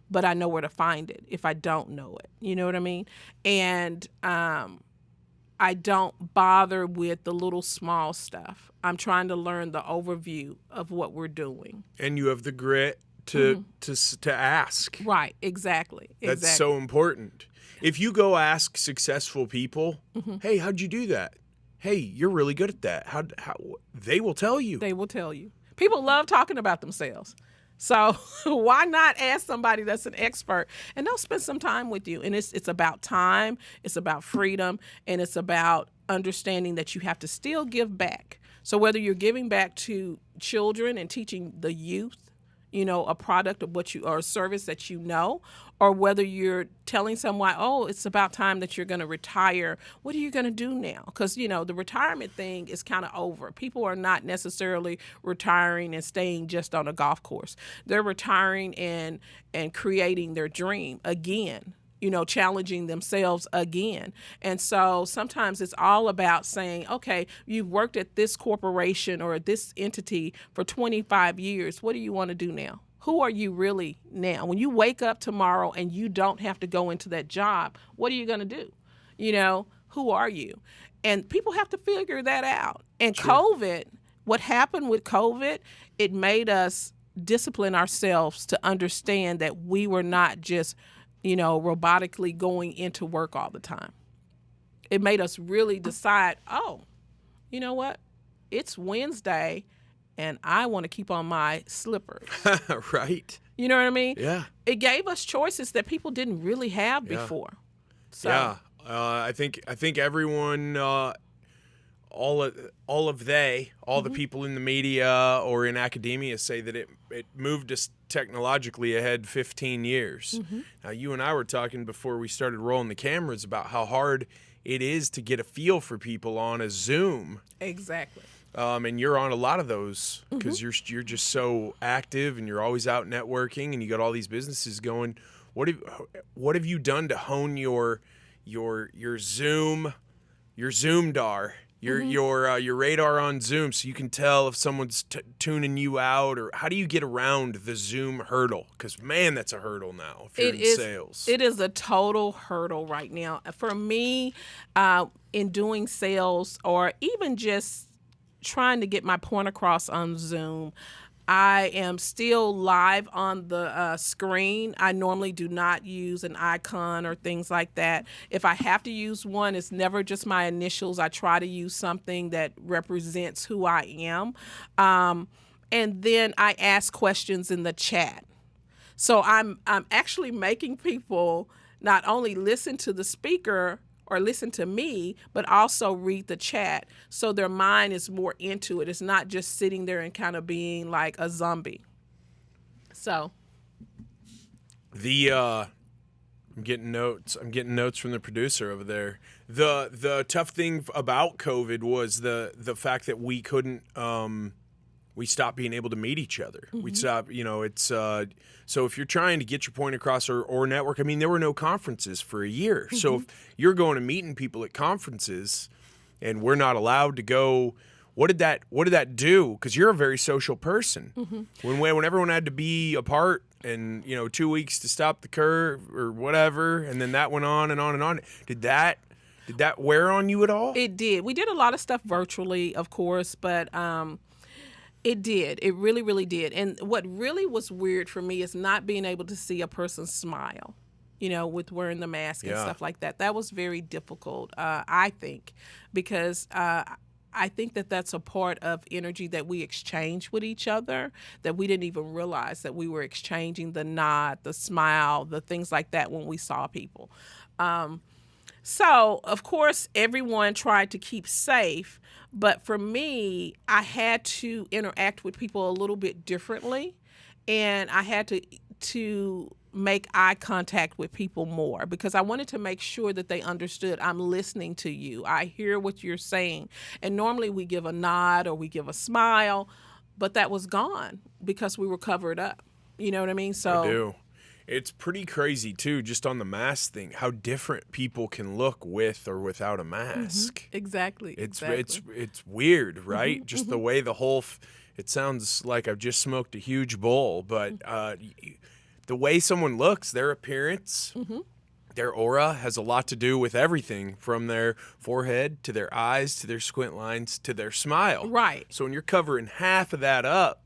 But I know where to find it if I don't know it. You know what I mean? And I don't bother with the little small stuff. I'm trying to learn the overview of what we're doing. And you have the grit to ask. Right, exactly. That's so important. If you go ask successful people, hey, how'd you do that? Hey, you're really good at that. How they will tell you. They will tell you. People love talking about themselves. So why not ask somebody that's an expert, and they'll spend some time with you. And it's about time, it's about freedom, and it's about understanding that you have to still give back. So whether you're giving back to children and teaching the youth, a product of or a service that or whether you're telling someone, oh, it's about time that you're going to retire. What are you going to do now? Because, the retirement thing is kind of over. People are not necessarily retiring and staying just on a golf course. They're retiring and creating their dream again. Challenging themselves again. And so sometimes it's all about saying, okay, you've worked at this corporation or at this entity for 25 years. What do you want to do now? Who are you really now? When you wake up tomorrow and you don't have to go into that job, what are you going to do? Who are you? And people have to figure that out. And sure. COVID, what happened with COVID, it made us discipline ourselves to understand that we were not just robotically going into work all the time. It made us really decide, oh, you know what? It's Wednesday and I want to keep on my slippers. Right. You know what I mean? Yeah. It gave us choices that people didn't really have before. So, yeah. I think everyone, all the people in the media or in academia say that it moved us technologically ahead 15 years. Mm-hmm. Now, you and I were talking before we started rolling the cameras about how hard it is to get a feel for people on a Zoom. Exactly. And you're on a lot of those because you're just so active and you're always out networking and you got all these businesses going. What have you done to hone your Zoom, your Zoomdar, your radar on Zoom, so you can tell if someone's tuning you out, or how do you get around the Zoom hurdle? Because man, that's a hurdle now if you're in sales. It is a total hurdle right now for me in doing sales, or even just trying to get my point across on Zoom. I am still live on the screen. I normally do not use an icon or things like that. If I have to use one, it's never just my initials. I try to use something that represents who I am. And then I ask questions in the chat. So I'm actually making people not only listen to the speaker or listen to me, but also read the chat so their mind is more into it. It's not just sitting there and kind of being like a zombie. So I'm getting notes from the producer over there. The tough thing about COVID was the fact that we couldn't we stopped being able to meet each other. Mm-hmm. We stopped, it's so if you're trying to get your point across or network, I mean, there were no conferences for a year. Mm-hmm. So if you're going to meeting people at conferences and we're not allowed to go, what did that do? Because you're a very social person. Mm-hmm. When everyone had to be apart and, 2 weeks to stop the curve or whatever, and then that went on and on and on. Did that wear on you at all? It did. We did a lot of stuff virtually, of course, but it did. It really, really did. And what really was weird for me is not being able to see a person smile, with wearing the mask and stuff like that. That was very difficult, I think, because I think that that's a part of energy that we exchange with each other that we didn't even realize that we were exchanging, the nod, the smile, the things like that when we saw people. So, of course, everyone tried to keep safe. But for me, I had to interact with people a little bit differently, and I had to make eye contact with people more because I wanted to make sure that they understood I'm listening to you. I hear what you're saying. And normally we give a nod or we give a smile, but that was gone because we were covered up. You know what I mean? So I do. It's pretty crazy, too, just on the mask thing, how different people can look with or without a mask. Mm-hmm. Exactly. It's weird, right? Mm-hmm. Just the way the whole it sounds like I've just smoked a huge bowl, but the way someone looks, their appearance, their aura has a lot to do with everything from their forehead to their eyes to their squint lines to their smile. Right. So when you're covering half of that up,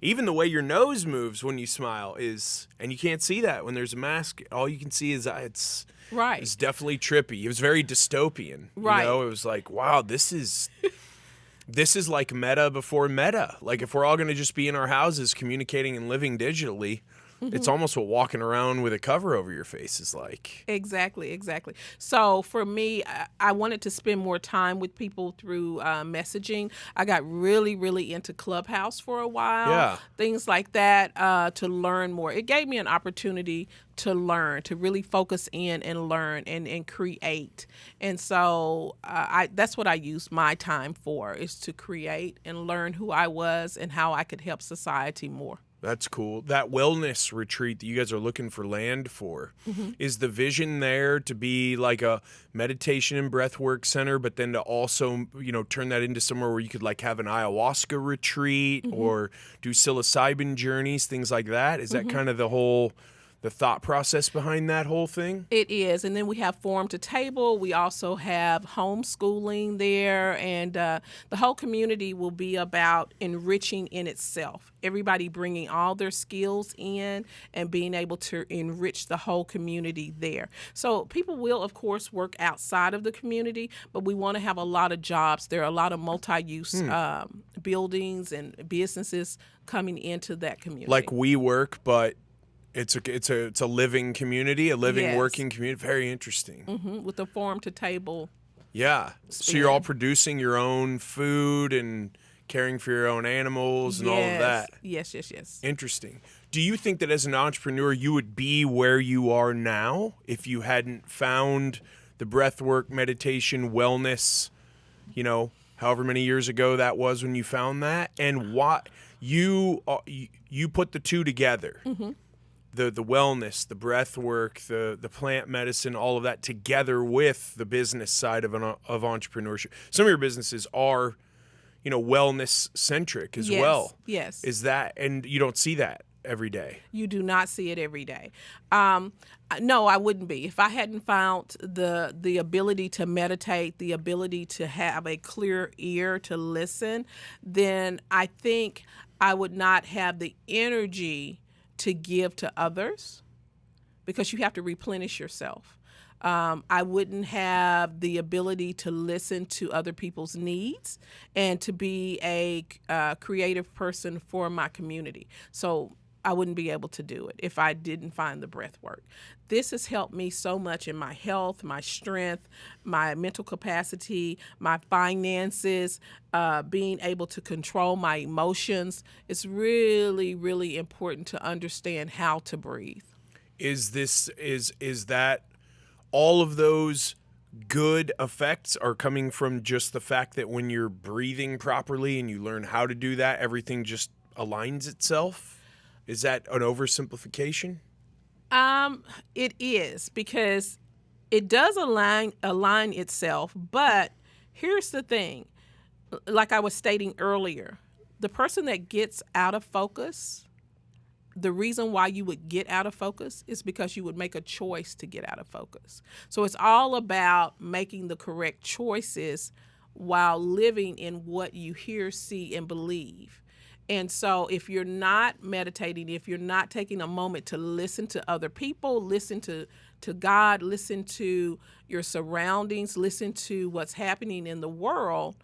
even the way your nose moves when you smile and you can't see that when there's a mask. All you can see is it's definitely trippy. It was very dystopian. Right. It was like, wow, this is like meta before meta. Like if we're all going to just be in our houses communicating and living digitally, It's almost what walking around with a cover over your face is like. Exactly. So for me, I wanted to spend more time with people through messaging. I got really, really into Clubhouse for a while, things like that, to learn more. It gave me an opportunity to learn, to really focus in and learn and create. And so that's what I use my time for, is to create and learn who I was and how I could help society more. That's cool. That wellness retreat that you guys are looking for land for, is the vision there to be like a meditation and breathwork center, but then to also, turn that into somewhere where you could like have an ayahuasca retreat or do psilocybin journeys, things like that? Is that kind of the thought process behind that whole thing? It is. And then we have farm to table. We also have homeschooling there. And the whole community will be about enriching in itself. Everybody bringing all their skills in and being able to enrich the whole community there. So people will, of course, work outside of the community, but we want to have a lot of jobs. There are a lot of multi-use buildings and businesses coming into that community. Like WeWork, but it's a living community, a living working community. Very interesting. With the farm to table. Yeah. So you're all producing your own food and caring for your own animals and all of that. Yes. Interesting. Do you think that as an entrepreneur you would be where you are now if you hadn't found the breathwork, meditation, wellness, however many years ago that was when you found that? And why you put the two together? The wellness, the breath work, the plant medicine, all of that together with the business side of entrepreneurship. Some of your businesses are, wellness centric as well. Yes. Is that, and you don't see that every day? You do not see it every day. No, I wouldn't be. If I hadn't found the ability to meditate, the ability to have a clear ear to listen, then I think I would not have the energy to give to others, because you have to replenish yourself. I wouldn't have the ability to listen to other people's needs and to be a creative person for my community. So I wouldn't be able to do it if I didn't find the breath work. This has helped me so much in my health, my strength, my mental capacity, my finances, being able to control my emotions. It's really, really important to understand how to breathe. Is that all of those good effects are coming from just the fact that when you're breathing properly and you learn how to do that, everything just aligns itself? Is that an oversimplification? It is, because it does align itself. But here's the thing, like I was stating earlier, the person that gets out of focus, the reason why you would get out of focus is because you would make a choice to get out of focus. So it's all about making the correct choices while living in what you hear, see, and believe. And so if you're not meditating, if you're not taking a moment to listen to other people, listen to God, listen to your surroundings, listen to what's happening in the world,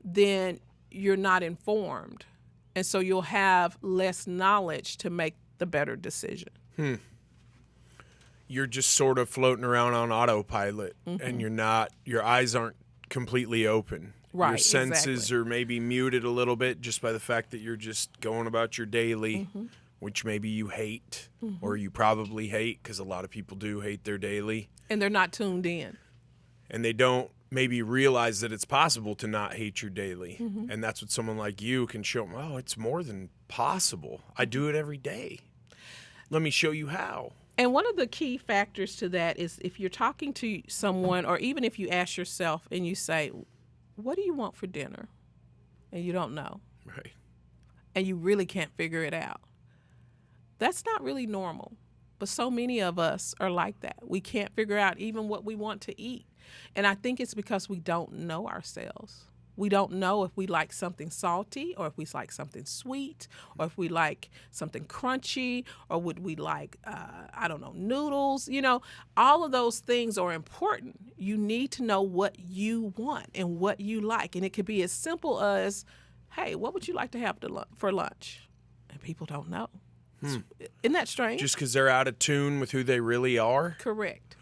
then you're not informed. And so you'll have less knowledge to make the better decision. You're just sort of floating around on autopilot, and your eyes aren't completely open. Right, your senses exactly. are maybe muted a little bit just by the fact that you're just going about your daily, which maybe you hate, or you probably hate, because a lot of people do hate their daily. And they're not tuned in. And they don't maybe realize that it's possible to not hate your daily. And that's what someone like you can show them. Oh, it's more than possible. I do it every day. Let me show you how. And one of the key factors to that is if you're talking to someone, or even if you ask yourself and you say, what do you want for dinner? And you don't know. Right. And you really can't figure it out. That's not really normal. But so many of us are like that. We can't figure out even what we want to eat. And I think it's because we don't know ourselves. We don't know if we like something salty, or if we like something sweet, or if we like something crunchy, or would we like, noodles. All of those things are important. You need to know what you want and what you like. And it could be as simple as, hey, what would you like to have for lunch? And people don't know. Isn't that strange? Just because they're out of tune with who they really are? Correct.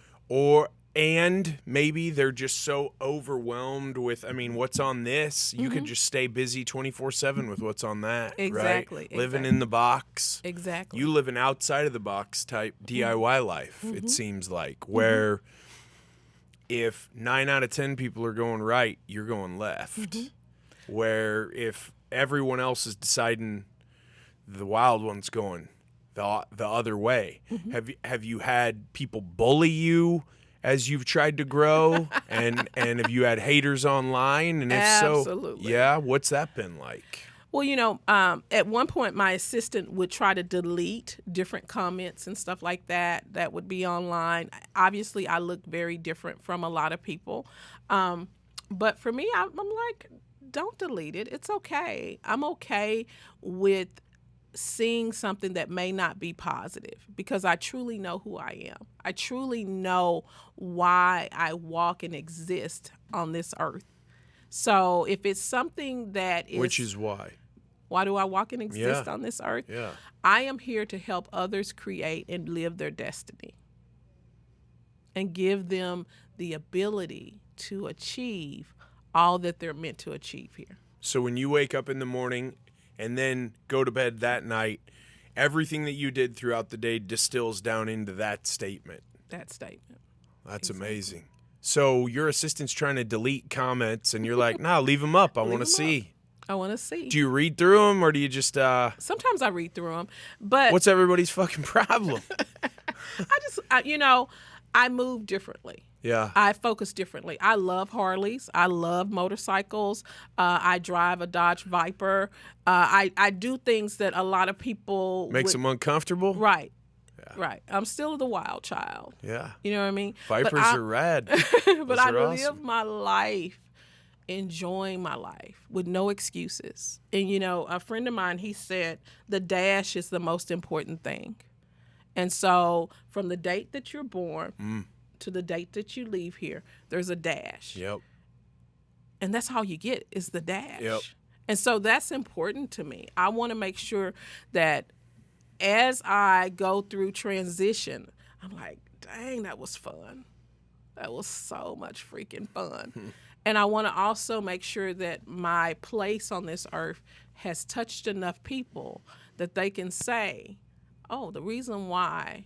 And maybe they're just so overwhelmed with, what's on this? You could just stay busy 24/7 with what's on that. Exactly. Right? Living in the box. Exactly. You live an outside of the box type DIY life, it seems like, where if 9 out of 10 people are going right, you're going left. Where if everyone else is deciding the wild one's going the other way. Have you had people bully you as you've tried to grow, and have you had haters online? And if Absolutely. so, yeah, what's that been like? Well, at one point, my assistant would try to delete different comments and stuff like that would be online. Obviously, I look very different from a lot of people. But for me, I'm like, don't delete it. It's okay. I'm okay with seeing something that may not be positive because I truly know who I am. I truly know why I walk and exist on this earth. So if it's something that is... Which is why? Why do I walk and exist on this earth? Yeah. I am here to help others create and live their destiny and give them the ability to achieve all that they're meant to achieve here. So when you wake up in the morning and then go to bed that night, everything that you did throughout the day distills down into that statement. That statement. That's amazing. So your assistant's trying to delete comments and you're like, nah, leave them up. I want to see. I want to see. Do you read through them or do you just... Sometimes I read through them, but... What's everybody's fucking problem? I move differently. Yeah. I focus differently. I love Harleys. I love motorcycles. I drive a Dodge Viper. I do things that a lot of people... Makes them uncomfortable? Right. Yeah. Right. I'm still the wild child. Yeah. You know what I mean? Vipers are rad. But I live awesome. my life enjoying my life with no excuses. And, a friend of mine, he said, the dash is the most important thing. And so from the date that you're born to the date that you leave here, there's a dash. Yep. And that's all you get is the dash. Yep. And so that's important to me. I want to make sure that as I go through transition, I'm like, dang, that was fun. That was so much freaking fun. And I want to also make sure that my place on this earth has touched enough people that they can say, oh, the reason why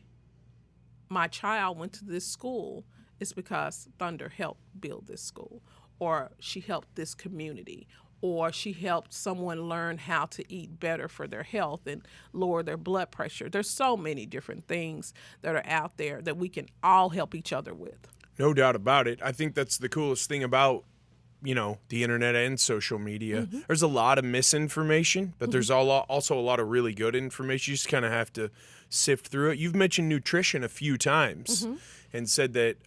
my child went to this school is because Thunder helped build this school, or she helped this community, or she helped someone learn how to eat better for their health and lower their blood pressure. There's so many different things that are out there that we can all help each other with. No doubt about it. I think that's the coolest thing about, the internet and social media. There's a lot of misinformation, but there's also a lot of really good information. You just kind of have to sift through it. You've mentioned nutrition a few times and said that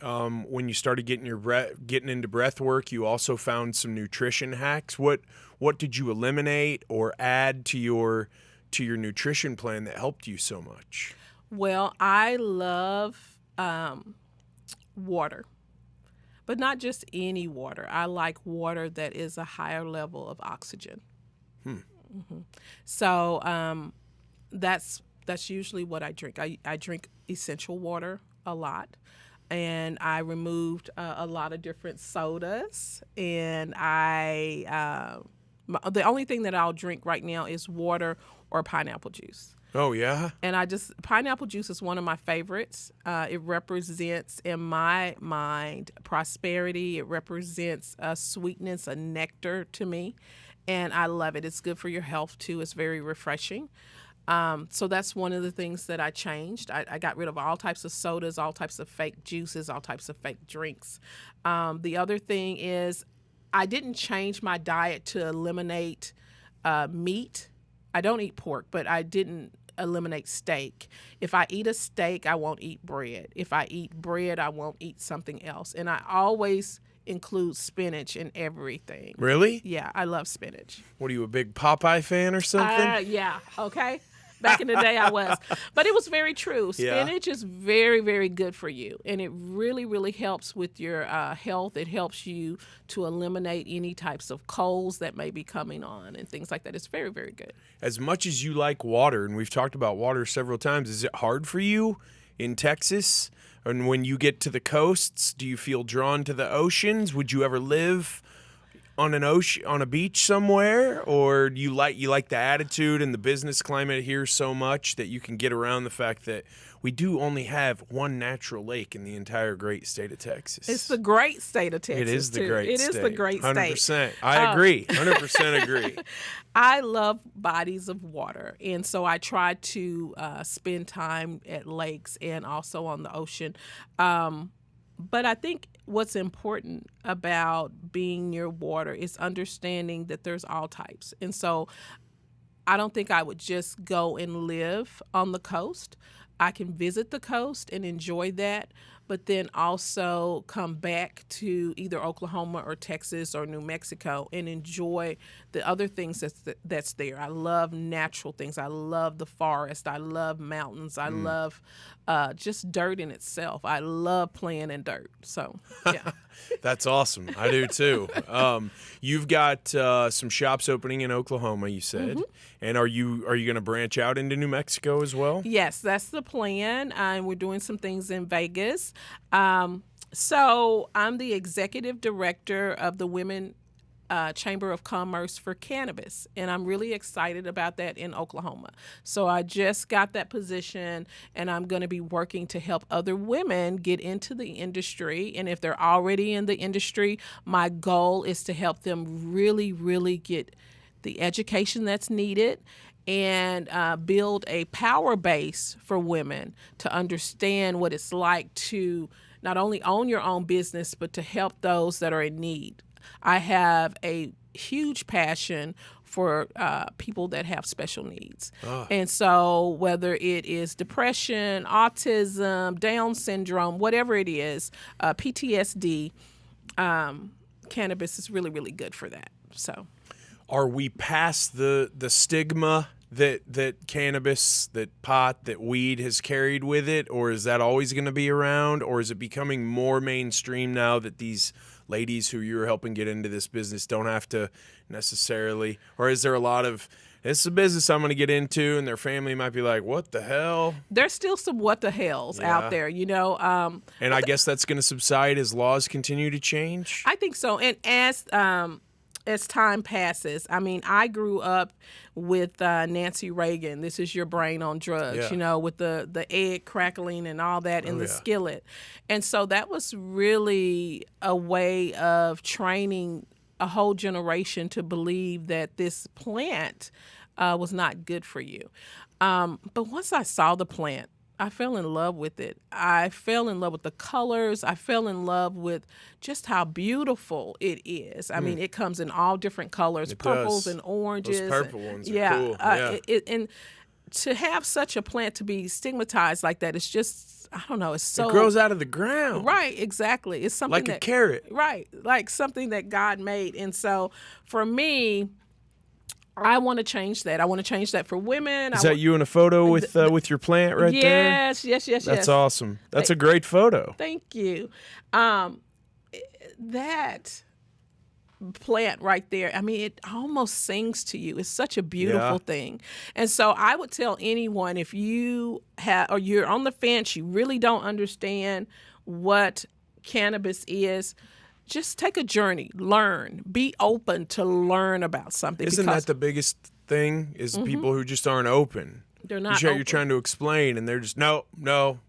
when you started getting into breath work, you also found some nutrition hacks. What did you eliminate or add to your nutrition plan that helped you so much? Well, I love water, but not just any water. I like water that is a higher level of oxygen. So that's usually what I drink. I drink essential water a lot, and I removed a lot of different sodas, and the only thing that I'll drink right now is water or pineapple juice. Oh, yeah? And pineapple juice is one of my favorites. It represents, in my mind, prosperity. It represents a sweetness, a nectar to me. And I love it. It's good for your health, too. It's very refreshing. So that's one of the things that I changed. I got rid of all types of sodas, all types of fake juices, all types of fake drinks. The other thing is I didn't change my diet to eliminate meat. I don't eat pork, but I didn't eliminate steak. If I eat a steak, I won't eat bread. If I eat bread, I won't eat something else. And I always include spinach in everything. Really? Yeah, I love spinach. What are you, a big Popeye fan or something? Yeah, okay. Back in the day, I was. But it was very true. Yeah. Spinach is very, very good for you. And it really, really helps with your health. It helps you to eliminate any types of colds that may be coming on and things like that. It's very, very good. As much as you like water, and we've talked about water several times, is it hard for you in Texas? And when you get to the coasts, do you feel drawn to the oceans? Would you ever live on an ocean, on a beach somewhere, or do you like the attitude and the business climate here so much that you can get around the fact that we do only have one natural lake in the entire great state of Texas? It's the great state of Texas. It is the too. great It state. is the great state. 100%. I agree. 100% agree. I love bodies of water, and so I try to spend time at lakes and also on the ocean. But I think what's important about being near water is understanding that there's all types. And so I don't think I would just go and live on the coast. I can visit the coast and enjoy that, but then also come back to either Oklahoma or Texas or New Mexico and enjoy the other things that's there. I love natural things. I love the forest. I love mountains. I love just dirt in itself. I love playing in dirt. So, yeah. That's awesome. I do too. You've got some shops opening in Oklahoma, you said, and are you going to branch out into New Mexico as well? Yes, that's the plan. And we're doing some things in Vegas. So I'm the executive director of the Women Chamber of Commerce for Cannabis, and I'm really excited about that in Oklahoma. So I just got that position, and I'm going to be working to help other women get into the industry. And if they're already in the industry, my goal is to help them really, really get the education that's needed and build a power base for women to understand what it's like to not only own your own business, but to help those that are in need. I have a huge passion for people that have special needs. And so whether it is depression, autism, Down syndrome, whatever it is, PTSD, cannabis is really, really good for that. So, are we past the stigma that cannabis, that pot, that weed has carried with it, or is that always going to be around, or is it becoming more mainstream now that these ladies who you're helping get into this business don't have to necessarily, or is there a lot of, it's a business I'm going to get into, and their family might be like, what the hell? There's still some what the hells out there, you know. And I guess that's going to subside as laws continue to change? I think so. And as time passes, I mean, I grew up with Nancy Reagan. This is your brain on drugs, you know, with the egg crackling and all that in the skillet. And so that was really a way of training a whole generation to believe that this plant was not good for you. But once I saw the plant, I fell in love with it. I fell in love with the colors. I fell in love with just how beautiful it is. I mean, it comes in all different colors, purples and oranges. Those purple ones are cool. And to have such a plant to be stigmatized like that, it's just, I don't know, it's so... It grows out of the ground. Right, exactly. It's something like a carrot. Right, like something that God made. And so for me, I want to change that. I want to change that for women. Is that you in a photo with your plant right there? Yes. That's awesome. That's a great photo. Thank you. That plant right there, I mean, it almost sings to you. It's such a beautiful thing. And so I would tell anyone, if you have, or you're on the fence, you really don't understand what cannabis is, just take a journey, learn, be open to learn about something. Isn't that the biggest thing, is people who just aren't open? They're not You're trying to explain, and they're just, no,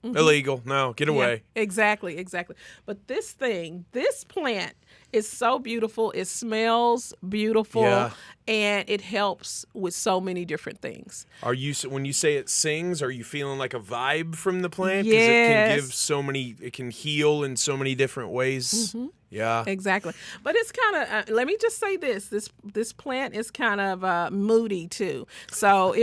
illegal, no, get away. Yeah, exactly. But this plant is so beautiful. It smells beautiful, and it helps with so many different things. Are you, when you say it sings, are you feeling like a vibe from the plant? Yes. Because it can give so many, it can heal in so many different ways. Yeah. Exactly. But it's kind of, let me just say this plant is kind of moody too. So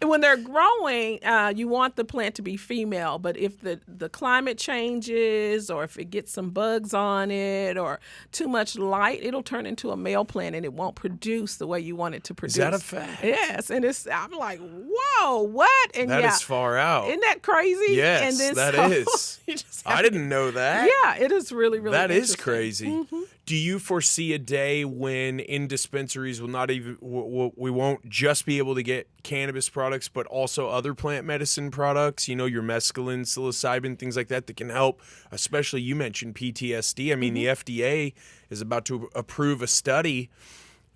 when they're growing, you want the plant to be female. But if the climate changes, or if it gets some bugs on it, or too much light, it'll turn into a male plant and it won't produce the way you want it to produce. Is that a fact? Yes. And I'm like, whoa, what? And That is far out. Isn't that crazy? Yes, and then that is. I didn't know that. Yeah, it is really, really That is interesting. crazy. Mm-hmm. Do you foresee a day when in dispensaries we won't just be able to get cannabis products, but also other plant medicine products? You know, your mescaline, psilocybin, things like that can help. Especially, you mentioned PTSD. I mean, the FDA is about to approve a study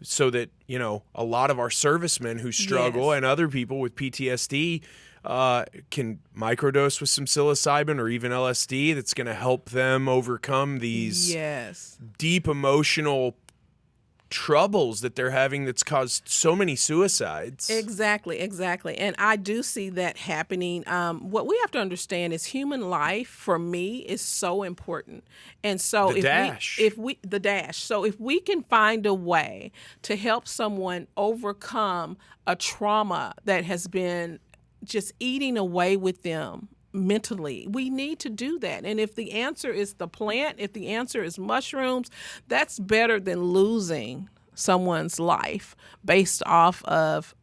so that, you know, a lot of our servicemen who struggle and other people with PTSD can microdose with some psilocybin or even LSD that's going to help them overcome these deep emotional troubles that they're having that's caused so many suicides. Exactly. And I do see that happening. What we have to understand is human life, for me, is so important. And so the dash. So if we can find a way to help someone overcome a trauma that has been just eating away with them mentally, we need to do that. And if the answer is the plant, if the answer is mushrooms, that's better than losing someone's life based off of,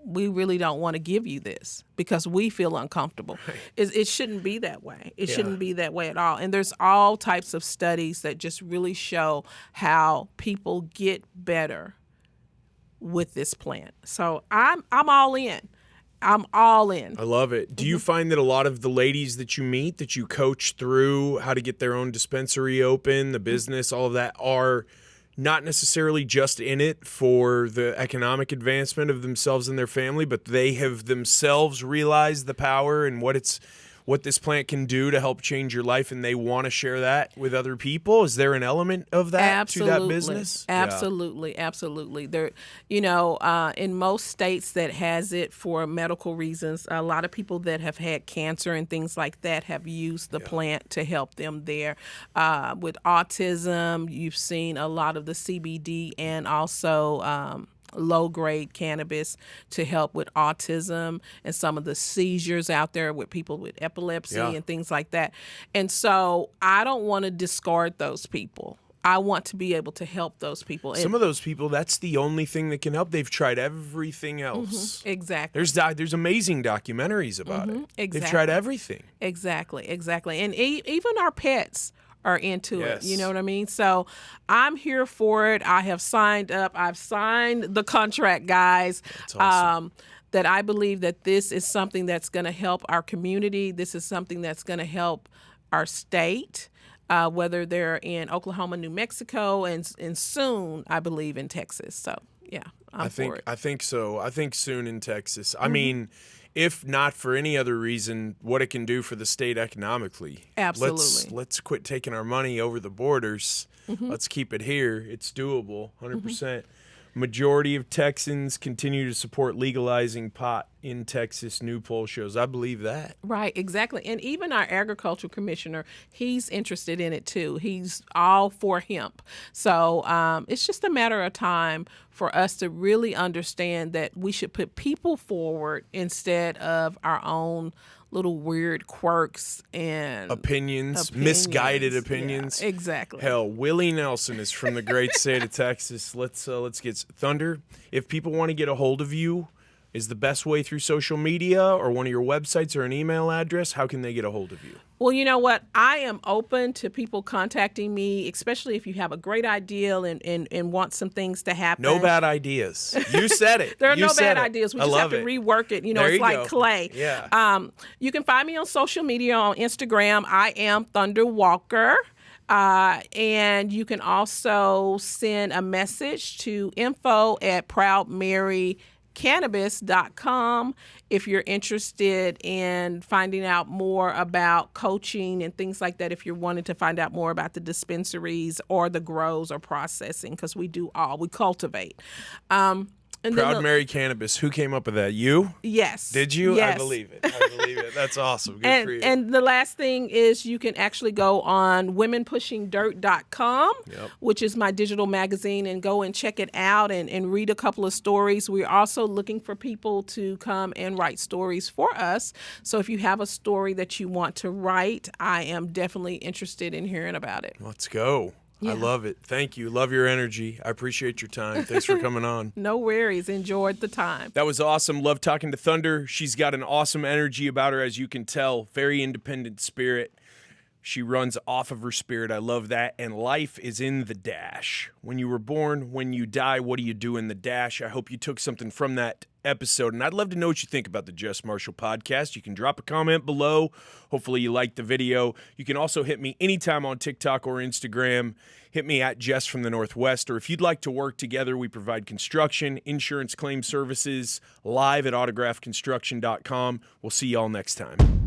we really don't want to give you this because we feel uncomfortable. Right. It shouldn't be that way. It shouldn't be that way at all. And there's all types of studies that just really show how people get better with this plant. So I'm all in. I'm all in. I love it. Do you find that a lot of the ladies that you meet, that you coach through how to get their own dispensary open, the business, all of that, are not necessarily just in it for the economic advancement of themselves and their family, but they have themselves realized the power and what this plant can do to help change your life, and they want to share that with other people? Is there an element of that to that business? Absolutely. There, in most states that has it for medical reasons, a lot of people that have had cancer and things like that have used the plant to help them there. With autism, you've seen a lot of the CBD and also low-grade cannabis to help with autism and some of the seizures out there with people with epilepsy and things like that. And so I don't want to discard those people. I want to be able to help those people. Some of those people, that's the only thing that can help. They've tried everything else. Exactly. There's amazing documentaries about it. Exactly. They've tried everything. Exactly. And even our pets are into it. You know what I mean? So I'm here for it. I have signed up. I've signed the contract, guys. That's awesome. That I believe that this is something that's going to help our community. This is something that's going to help our state, whether they're in Oklahoma, New Mexico, and soon, I believe, in Texas. So, I'm for it. I think so. I think soon in Texas. I mean, if not for any other reason, what it can do for the state economically. Absolutely. Let's quit taking our money over the borders. Let's keep it here. It's doable, 100%. Majority of Texans continue to support legalizing pot in Texas, new poll shows. I believe that. Right, exactly. And even our agricultural commissioner, he's interested in it too. He's all for hemp. So it's just a matter of time for us to really understand that we should put people forward instead of our own little weird quirks and opinions, misguided opinions. Yeah, exactly. Hell, Willie Nelson is from the great state of Texas. Let's get Thunder. If people want to get a hold of you, is the best way through social media or one of your websites or an email address? How can they get a hold of you? Well, you know what? I am open to people contacting me, especially if you have a great idea and want some things to happen. No bad ideas. You said it. There are no bad ideas. We just have to rework it. It's like clay. Yeah. You can find me on social media on Instagram. I am Thunder Walker. And you can also send a message to info@proudmarycannabis.com if you're interested in finding out more about coaching and things like that, if you're wanting to find out more about the dispensaries or the grows or processing, because we cultivate. Proud Mary Cannabis. Who came up with that? You? Yes. Did you? Yes. I believe it. That's awesome. Good for you. And the last thing is you can actually go on womenpushingdirt.com, which is my digital magazine, and go and check it out and read a couple of stories. We're also looking for people to come and write stories for us. So if you have a story that you want to write, I am definitely interested in hearing about it. Let's go. Yeah. I love it. Thank you. Love your energy. I appreciate your time. Thanks for coming on. No worries. Enjoyed the time. That was awesome. Love talking to Thunder. She's got an awesome energy about her, as you can tell. Very independent spirit. She runs off of her spirit. I love that. And life is in the dash. When you were born, when you die, what do you do in the dash? I hope you took something from that episode. And I'd love to know what you think about the JESS MARSHALL podcast. You can drop a comment below. Hopefully you liked the video. You can also hit me anytime on TikTok or Instagram. Hit me at Jess from the Northwest. Or if you'd like to work together, we provide construction, insurance claim services live at autographconstruction.com. We'll see y'all next time.